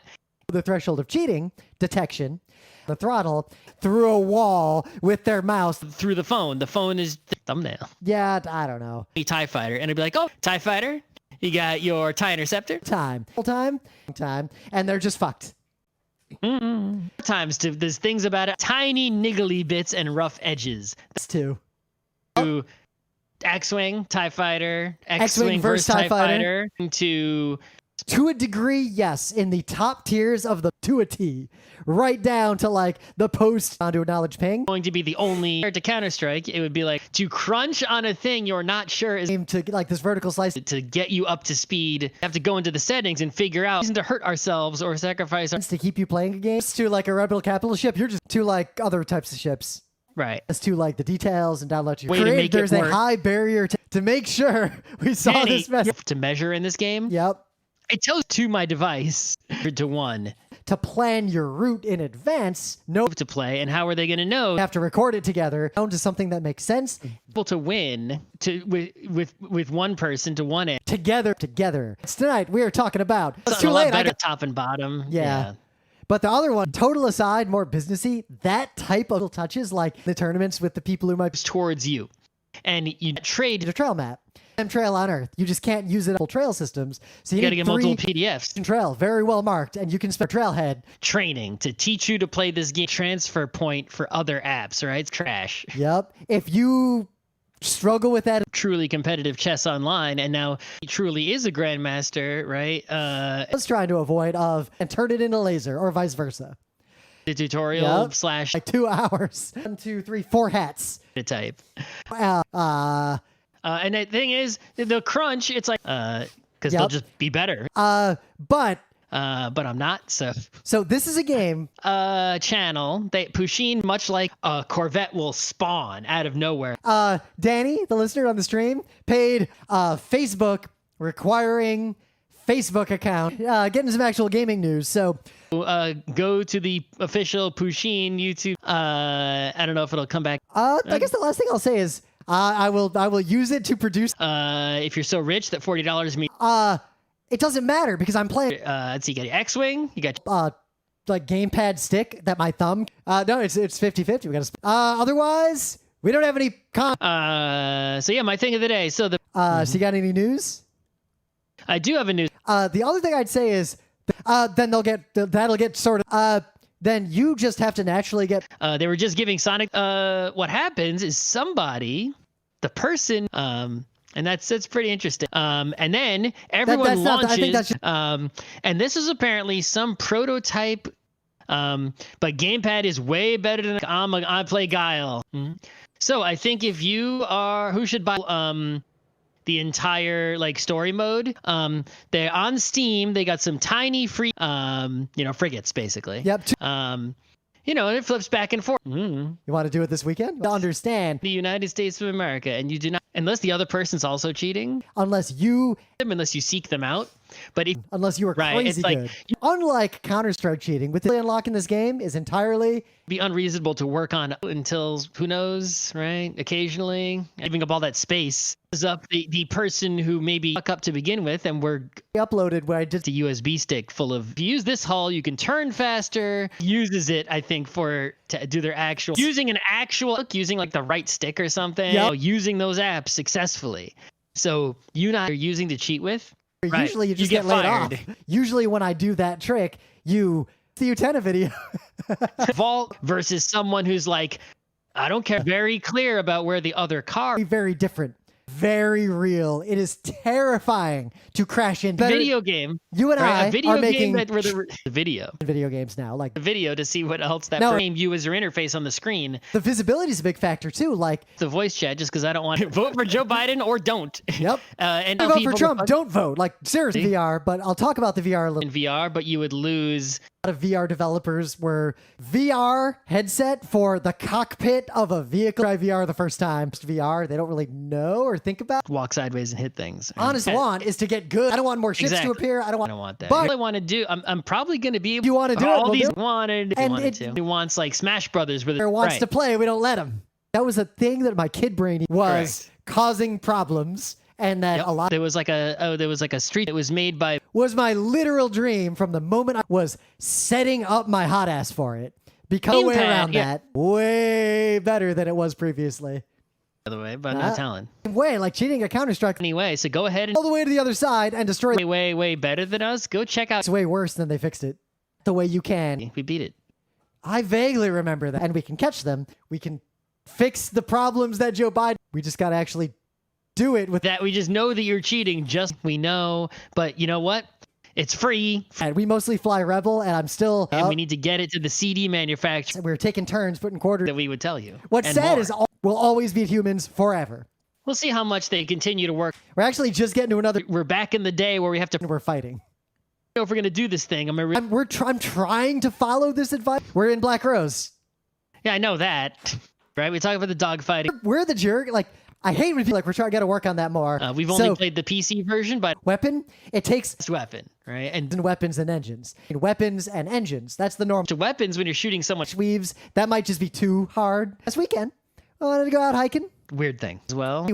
The threshold of cheating, detection, the throttle, through a wall with their mouse. Through the phone. The phone is the thumbnail. Yeah, I don't know. TIE Fighter. And it'd be like, oh, TIE Fighter, You got your tie interceptor. Time, and they're just fucked. Times to there's things about it. Tiny niggly bits and rough edges. That's two. To X-Wing, TIE Fighter, X-Wing versus TIE Fighter. To a degree, yes. In the top tiers of the to a T. Right down to like the post onto a knowledge ping. Going to be the only to Counter-Strike, it would be like to crunch on a thing you're not sure is to like this vertical slice to get you up to speed. You have to go into the settings and figure out reason to hurt ourselves or sacrifice to keep you playing a game. To like a rebel capital ship, you're just to like other types of ships. Right. As to like the details and download your way to make there's it a high barrier to make sure we saw this mess. To measure in this game. Yep. It tells to my device to 1. To plan your route in advance, know to play, and how are they going to know? You have to record it together down to something that makes sense. Able to win with one person to one end. Together. Tonight we are talking about. It's too late. Better top and bottom. Yeah. But the other one, total aside, more businessy. That type of touches, like the tournaments with the people who might towards you, and you trade a trail map. Trail on Earth. You just can't use it on trail systems. So you got to get multiple 3 PDFs. Trail, very well marked, and you can spend trailhead training to teach you to play this game. Transfer point for other apps, right? It's trash. Yep. If you struggle with that, truly competitive chess online, and now he truly is a grandmaster, right? I was trying to avoid and turn it into laser or vice versa. The tutorial / like 2 hours. 1, 2, 3, 4 hats. To type. And the thing is, the crunch, it's like, because they'll just be better. But I'm not, so. So this is a game. Channel, Pusheen, much like a Corvette will spawn out of nowhere. Danny, the listener on the stream, paid Facebook requiring Facebook account, getting some actual gaming news. So go to the official Pusheen YouTube. I don't know if it'll come back. I guess the last thing I'll say is, I will use it to produce. If you're so rich that $40 means. It doesn't matter because I'm playing. Let's see, you got X-Wing. You got like gamepad stick that my thumb. No, it's 50-50. We got to. Otherwise, we don't have any. So yeah, my thing of the day. So so you got any news? I do have a news. The other thing I'd say is, then that'll get sorted. Then you just have to naturally get. They were just giving Sonic. What happens is the person, and that's pretty interesting. And then everyone launches. And this is apparently some prototype. But gamepad is way better than I play Guile. So I think if you are who should buy the entire like story mode. They're on Steam. They got some tiny free, frigates basically. Yep. And it flips back and forth. You want to do it this weekend? To understand the United States of America, and you do not, unless the other person's also cheating. Unless you seek them out. But unless you are crazy good. Unlike Counter-Strike cheating, with the unlocking this game is entirely be unreasonable to work on until who knows, right? Occasionally, giving up all that space is up the person who maybe fuck up to begin with, and we're uploaded where I did the USB stick full of. If you use this hull, you can turn faster. Uses it, I think, to do their actual using like the right stick or something. Yep. Using those apps successful. So you're using to cheat with. Right. Usually you just get laid off. Usually when I do that trick, you see you 10 a video. Vault versus someone who's like, I don't care. Very clear about where the other car. Very different. Very real. It is terrifying to crash in. Video game. You and I are making the video games now, like the video to see what else that frame you as your interface on the screen. The visibility is a big factor too. Like the voice chat, just because I don't want to vote for Joe Biden or don't. Yep. And vote for Trump. Don't vote. Like seriously, VR. But I'll talk about the VR a little. In VR, but you would lose. A lot of VR developers were VR headset for the cockpit of a vehicle. Try VR the first time. VR, they don't really know or think about. Walk sideways and hit things. Honest want is to get good. I don't want more ships to appear. I don't want that. But all I want to do, I'm probably going to be able. You want to do all it? These wanted. He wants like Smash Brothers. Where wants to play. We don't let him. That was a thing that my kid brain was causing problems. And that a lot. There was like a street that was made by. Was my literal dream from the moment I was setting up my hot ass for it. Because way around that, way better than it was previously. by the way, but I'm not telling. Way, like cheating at Counter-Strike. Anyway, so go ahead and All the way to the other side and destroy. way better than us. Go check out. It's way worse than they fixed it. The way you can. We beat it. I vaguely remember that. And we can catch them. We can fix the problems that Joe Biden. We just got to actually do it with that. We just know that you're cheating. We know. But you know what? It's free. And we mostly fly Rebel, and I'm still. And we need to get it to the CD manufacturer. We're taking turns putting quarters. That we would tell you. What's sad is we'll always beat humans forever. We'll see how much they continue to work. We're actually just getting to another. We're back in the day where we have to. We're fighting. If we're gonna do this thing, I'm trying to follow this advice. We're in Black Rose. Yeah, I know that. Right? We talk about the dogfighting. We're the jerk. Like I hate when people like we're trying to gotta work on that more. We've only played the PC version, but weapon. It takes weapon, right? And weapons and engines. Weapons and engines. That's the norm. To weapons when you're shooting so much weaves. That might just be too hard. This weekend, I wanted to go out hiking. Weird thing as well.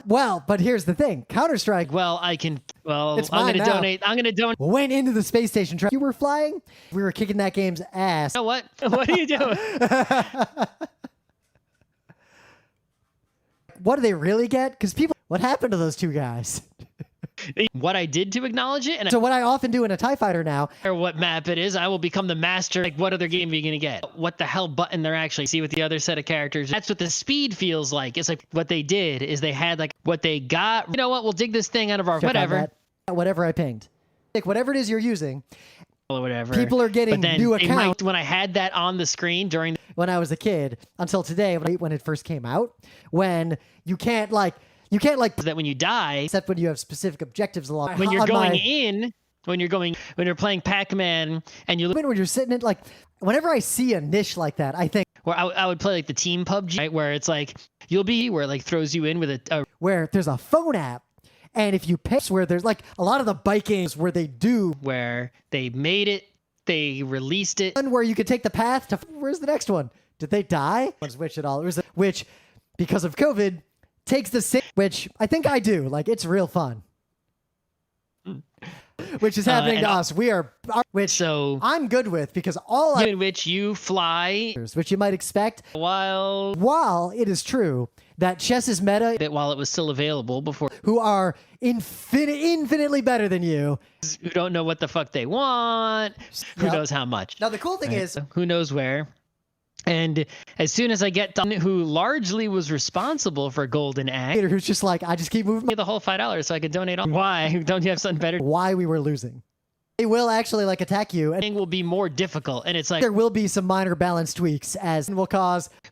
Well, but here's the thing. Counter-Strike. I'm going to donate. Went into the space station. You were flying. We were kicking that game's ass. You know what? What are you doing? What do they really get? Because what happened to those two guys? What I did to acknowledge it. And so what I often do in a TIE fighter now. Or what map it is, I will become the master. Like, what other game are you going to get? What the hell button they're actually see with the other set of characters. That's what the speed feels like. It's like what they did is they had like what they got. You know what? We'll dig this thing out of our whatever I pinged. Like whatever it is you're using. Or whatever. People are getting new accounts. When I had that on the screen during. When I was a kid until today, when it first came out, when you can't like that when you die, except when you have specific objectives along. When you're when you're playing Pac-Man and when you're sitting in like whenever I see a niche like that, I think where I would play like the team PUBG, right, where it's like where it like throws you in with a where there's a phone app. And if you pay where there's like a lot of the bike games where they made it, they released it. And where you could take the path to where's the next one? Did they die? Which at all? Which because of COVID takes the same, which I think I do. Like it's real fun. Which is happening to us. So I'm good with because in which you fly, which you might expect. While it is true that chess is meta, that while it was still available before, who are infinitely better than you, who don't know what the fuck they want, who knows how much. Now the cool thing is, who knows where. And as soon as I get done, who largely was responsible for Golden Axe, who's just like, I just keep moving the whole $5 so I could donate on. Why? Don't you have something better? Why we were losing. They will actually like attack you. And it will be more difficult. And it's like there will be some minor balance tweaks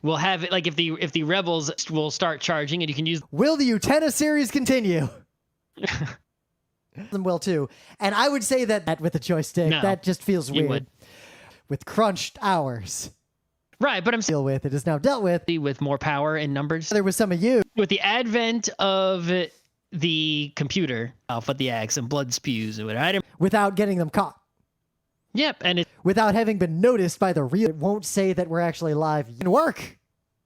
we'll have it like if the rebels will start charging and you can use. Will the Utena series continue? Them will too. And I would say that with the joystick, that just feels weird. With crunched hours. Right, but it is now dealt with more power and numbers. There was some of you with the advent of the computer, Alpha the Axe and blood spews or whatever, without getting them caught. Yep, and without having been noticed by the real. It won't say that we're actually live. Work.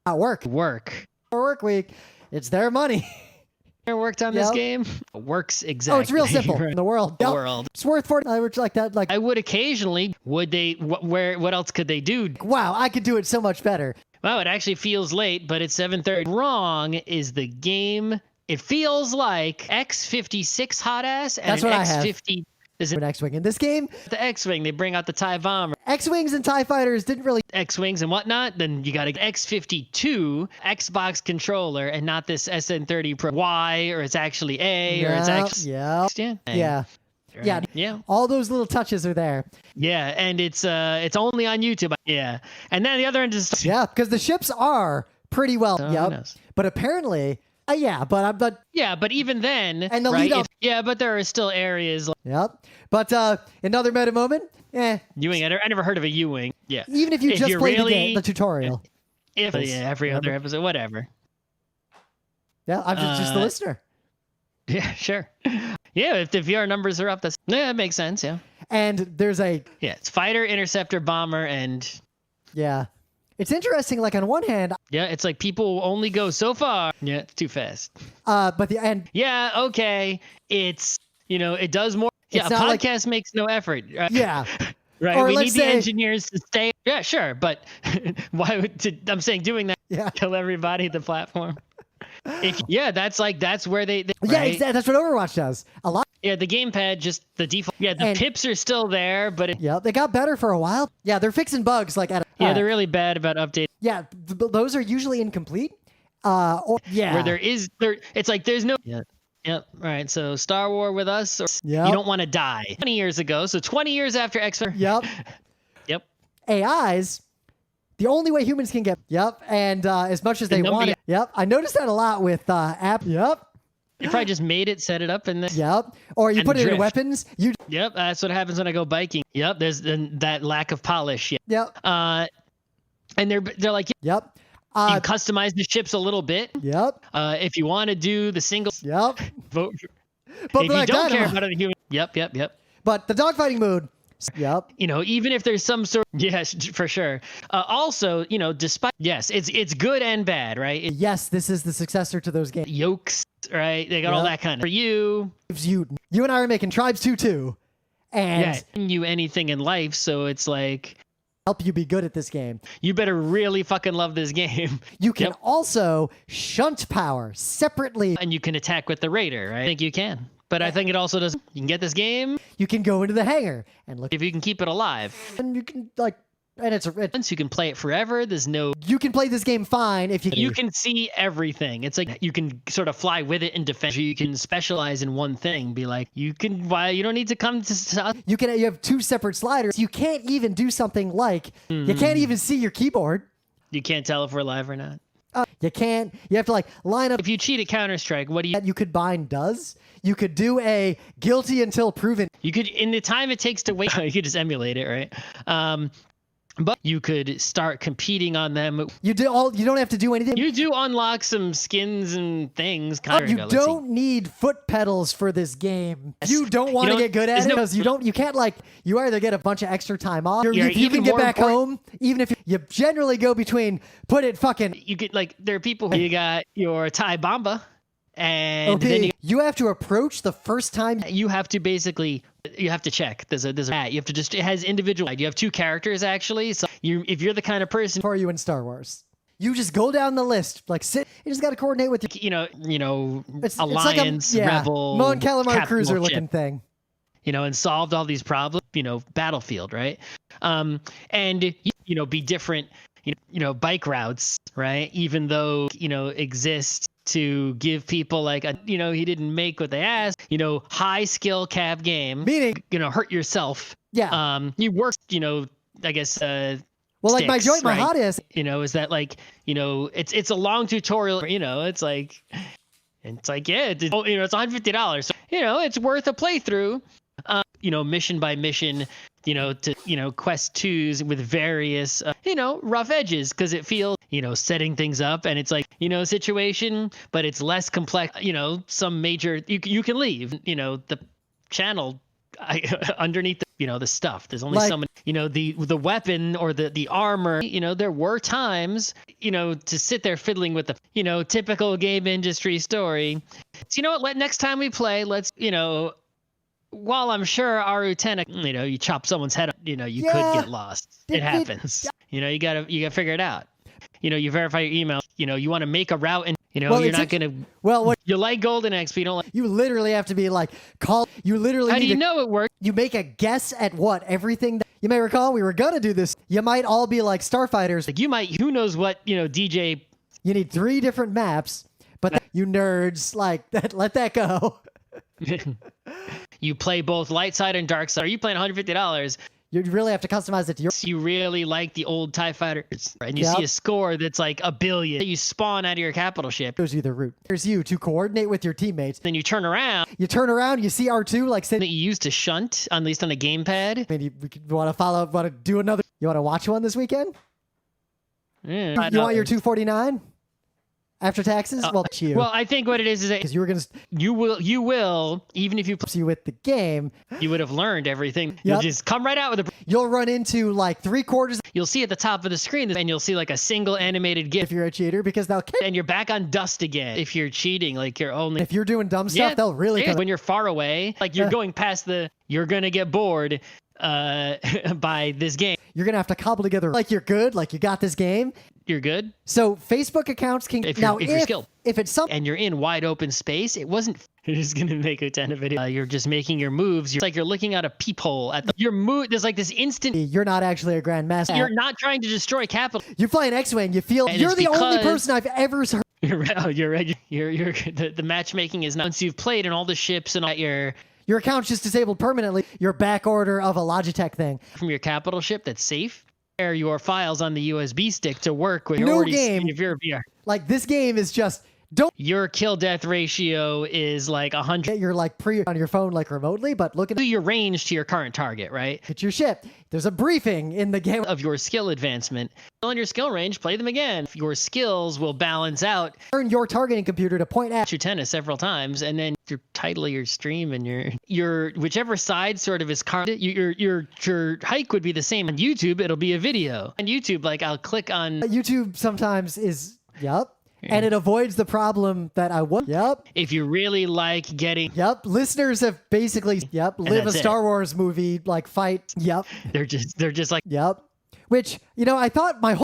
Work week. It's their money. Worked on this game works exactly. Oh, it's real simple in the world. It's worth $40 like that. Like I would occasionally. Would they? What else could they do? Wow, I could do it so much better. Wow, it actually feels late, but it's 7:30. Wrong is the game. It feels like X-56 hot ass and that's what X-50. Is it an X-Wing in this game? The X-Wing, they bring out the TIE bomber. X-Wings and TIE fighters didn't really... X-Wings and whatnot, then you got an X-52 Xbox controller and not this SN30 Pro Y, or it's actually A, or it's X... Yeah. All those little touches are there. Yeah, and it's only on YouTube. Yeah. And then the other end is... Yeah, because the ships are pretty well... But apparently... but even then, and the lead up, but there are still areas. But another meta moment. U-wing. I never heard of a U-wing. Yeah. Even if you just played the tutorial. Every other episode, whatever. Yeah, I'm just the listener. Yeah, sure. Yeah, if the VR numbers are up, that makes sense. Yeah. And there's it's fighter, interceptor, bomber, and It's interesting, like on one hand... Yeah, it's like people only go so far. Yeah, it's too fast. But the end... Yeah, okay. It's, it does more... Yeah, a podcast makes no effort. Yeah. Right, or we need the engineers to stay... Yeah, sure, but why would... I'm saying doing that kill everybody at the platform. That's where they Yeah, right? exactly. That's what Overwatch does. A lot. Yeah, the gamepad, just the default. Yeah, the pips are still there, but Yeah, they got better for a while. Yeah, they're fixing bugs like at. they're really bad about updating. Yeah, those are usually incomplete. Where it's like there's no. Yeah. Yep. All right. So Star Wars with us, or you don't want to die. 20 years ago. So 20 years after X. Yep. Yep. AIs. The only way humans can get. Yep. And as much as they want it. Yep. I noticed that a lot with app. Yep. You probably just made it, set it up, and then. Yep. Or you put it in weapons. Yep. That's what happens when I go biking. Yep. There's that lack of polish. Yep. And they're like. Yep. You customize the ships a little bit. Yep. If you want to do the single. Yep. Vote. But if you don't care about the human. Yep. But the dogfighting mode. Yep. Even if there's some sort. Yes, for sure. Also, despite. Yes, it's good and bad, right? Yes, this is the successor to those games. Yokes, right? They got all that kind of. For you. You and I are making Tribes 2 too. And. You anything in life, so it's like. Help you be good at this game. You better really fucking love this game. You can also shunt power separately. And you can attack with the Raider, right? I think you can. But I think it also does. You can get this game. You can go into the hangar and look. If you can keep it alive. And you can, and once you can play it forever. There's no. You can play this game fine if you. You can see everything. It's like you can sort of fly with it and defend. You can specialize in one thing. Be like, you can. Why you don't need to come to. You can. You have two separate sliders. You can't even do something like. You can't even see your keyboard. You can't tell if we're live or not. You can't. You have to line up. If you cheat at Counter-Strike, what do you? You could bind does. You could do a guilty until proven. You could, in the time it takes to wait. You could just emulate it, right? But you could start competing on them. You don't have to do anything. You do unlock some skins and things. You don't need foot pedals for this game. You don't want to get good at it because you can't you either get a bunch of extra time off. If you can get back home, even if you generally go between you get there are people who you got your Thai Bomba. And then you have to approach the first time. You have to basically, you have to check. There's a you have to just, it has individual. You have two characters actually. So if you're the kind of person for you in Star Wars, you just go down the list. You just got to coordinate with Alliance, it's like Rebel, Mon Calamari cruiser looking thing. And solved all these problems. Battlefield, right? And be different. Bike routes, right? Even though exist to give people he didn't make what they asked. High skill cav game. Meaning, hurt yourself. Yeah. You work. I guess. Well, sticks, my joint, my hottest. Is that it's a long tutorial. It's like it's $150. So, it's worth a playthrough. Mission by mission. To quest 2s with various rough edges because it feels setting things up and it's situation, but it's less complex. Some major you can leave the channel underneath the stuff. There's only so many the weapon or the armor. There were times to sit there fiddling with the typical game industry story. So next time we play, let's while I'm sure our lieutenant, you chop someone's head off, you could get lost. It happens. You gotta figure it out. You verify your email. You want to make a route, and you're not gonna. Well, you like Golden XP, you don't like. You literally have to be call. You literally. How do you know it works? You make a guess at everything. That, you may recall we were gonna do this. You might all be like starfighters. You might. Who knows what DJ? You need 3 different maps, but you nerds that. Let that go. You play both light side and dark side. Are you playing $150? You really have to customize it to your. You really like the old TIE fighters, and you see a score that's like 1 billion. You spawn out of your capital ship. Shows you the route. There's you to coordinate with your teammates. Then you turn around. You see R2 that you used to shunt, at least on a gamepad. Maybe we want to follow. Want to do another? You want to watch one this weekend? Yeah. You want your 249? After taxes? Well, I think what it is that because you were gonna. You will even if you you with the game. You would have learned everything. Yep. You'll just come right out with a. You'll run into 3/4. You'll see at the top of the screen, and you'll see a single animated GIF. If you're a cheater, because they'll. And you're back on dust again. If you're cheating, you're only. If you're doing dumb stuff, they'll really. When you're far away, you're going past you're gonna get bored. By this game, you're gonna have to cobble together you're good, you got this game. you're good. So Facebook accounts can If now you're skilled. if it's something And you're in wide open space, it wasn't. You're just gonna make a ton of video. You're just making your moves. It's like you're looking out a peephole at your move. There's like this instant. you're not actually a grandmaster. You're not trying to destroy capital. You're playing X-Wing. You feel And you're it's the only because- person I've ever heard. You're the matchmaking is not once you've played and all the ships and all your account's just disabled permanently. Your back order of a Logitech thing. from your capital ship that's safe. Share your files on the USB stick to work with No your game. If you're VR. Like this game is just don't Your kill death ratio is like 100 get your like pre on your phone like remotely, but look at to your range to your current target, right? your ship. There's a briefing in the game. Of your skill advancement. On your skill range, play them again. Your skills will balance out. Turn your targeting computer to point at Your tennis several times, and then your title of your stream and your whichever side sort of is your hike would be the same. On YouTube, it'll be a video. On YouTube, like I'll click on YouTube sometimes is and it avoids the problem that I want. if you really like getting. Listeners have basically live a that's Star Wars movie like fight. They're just like. Which, I thought my whole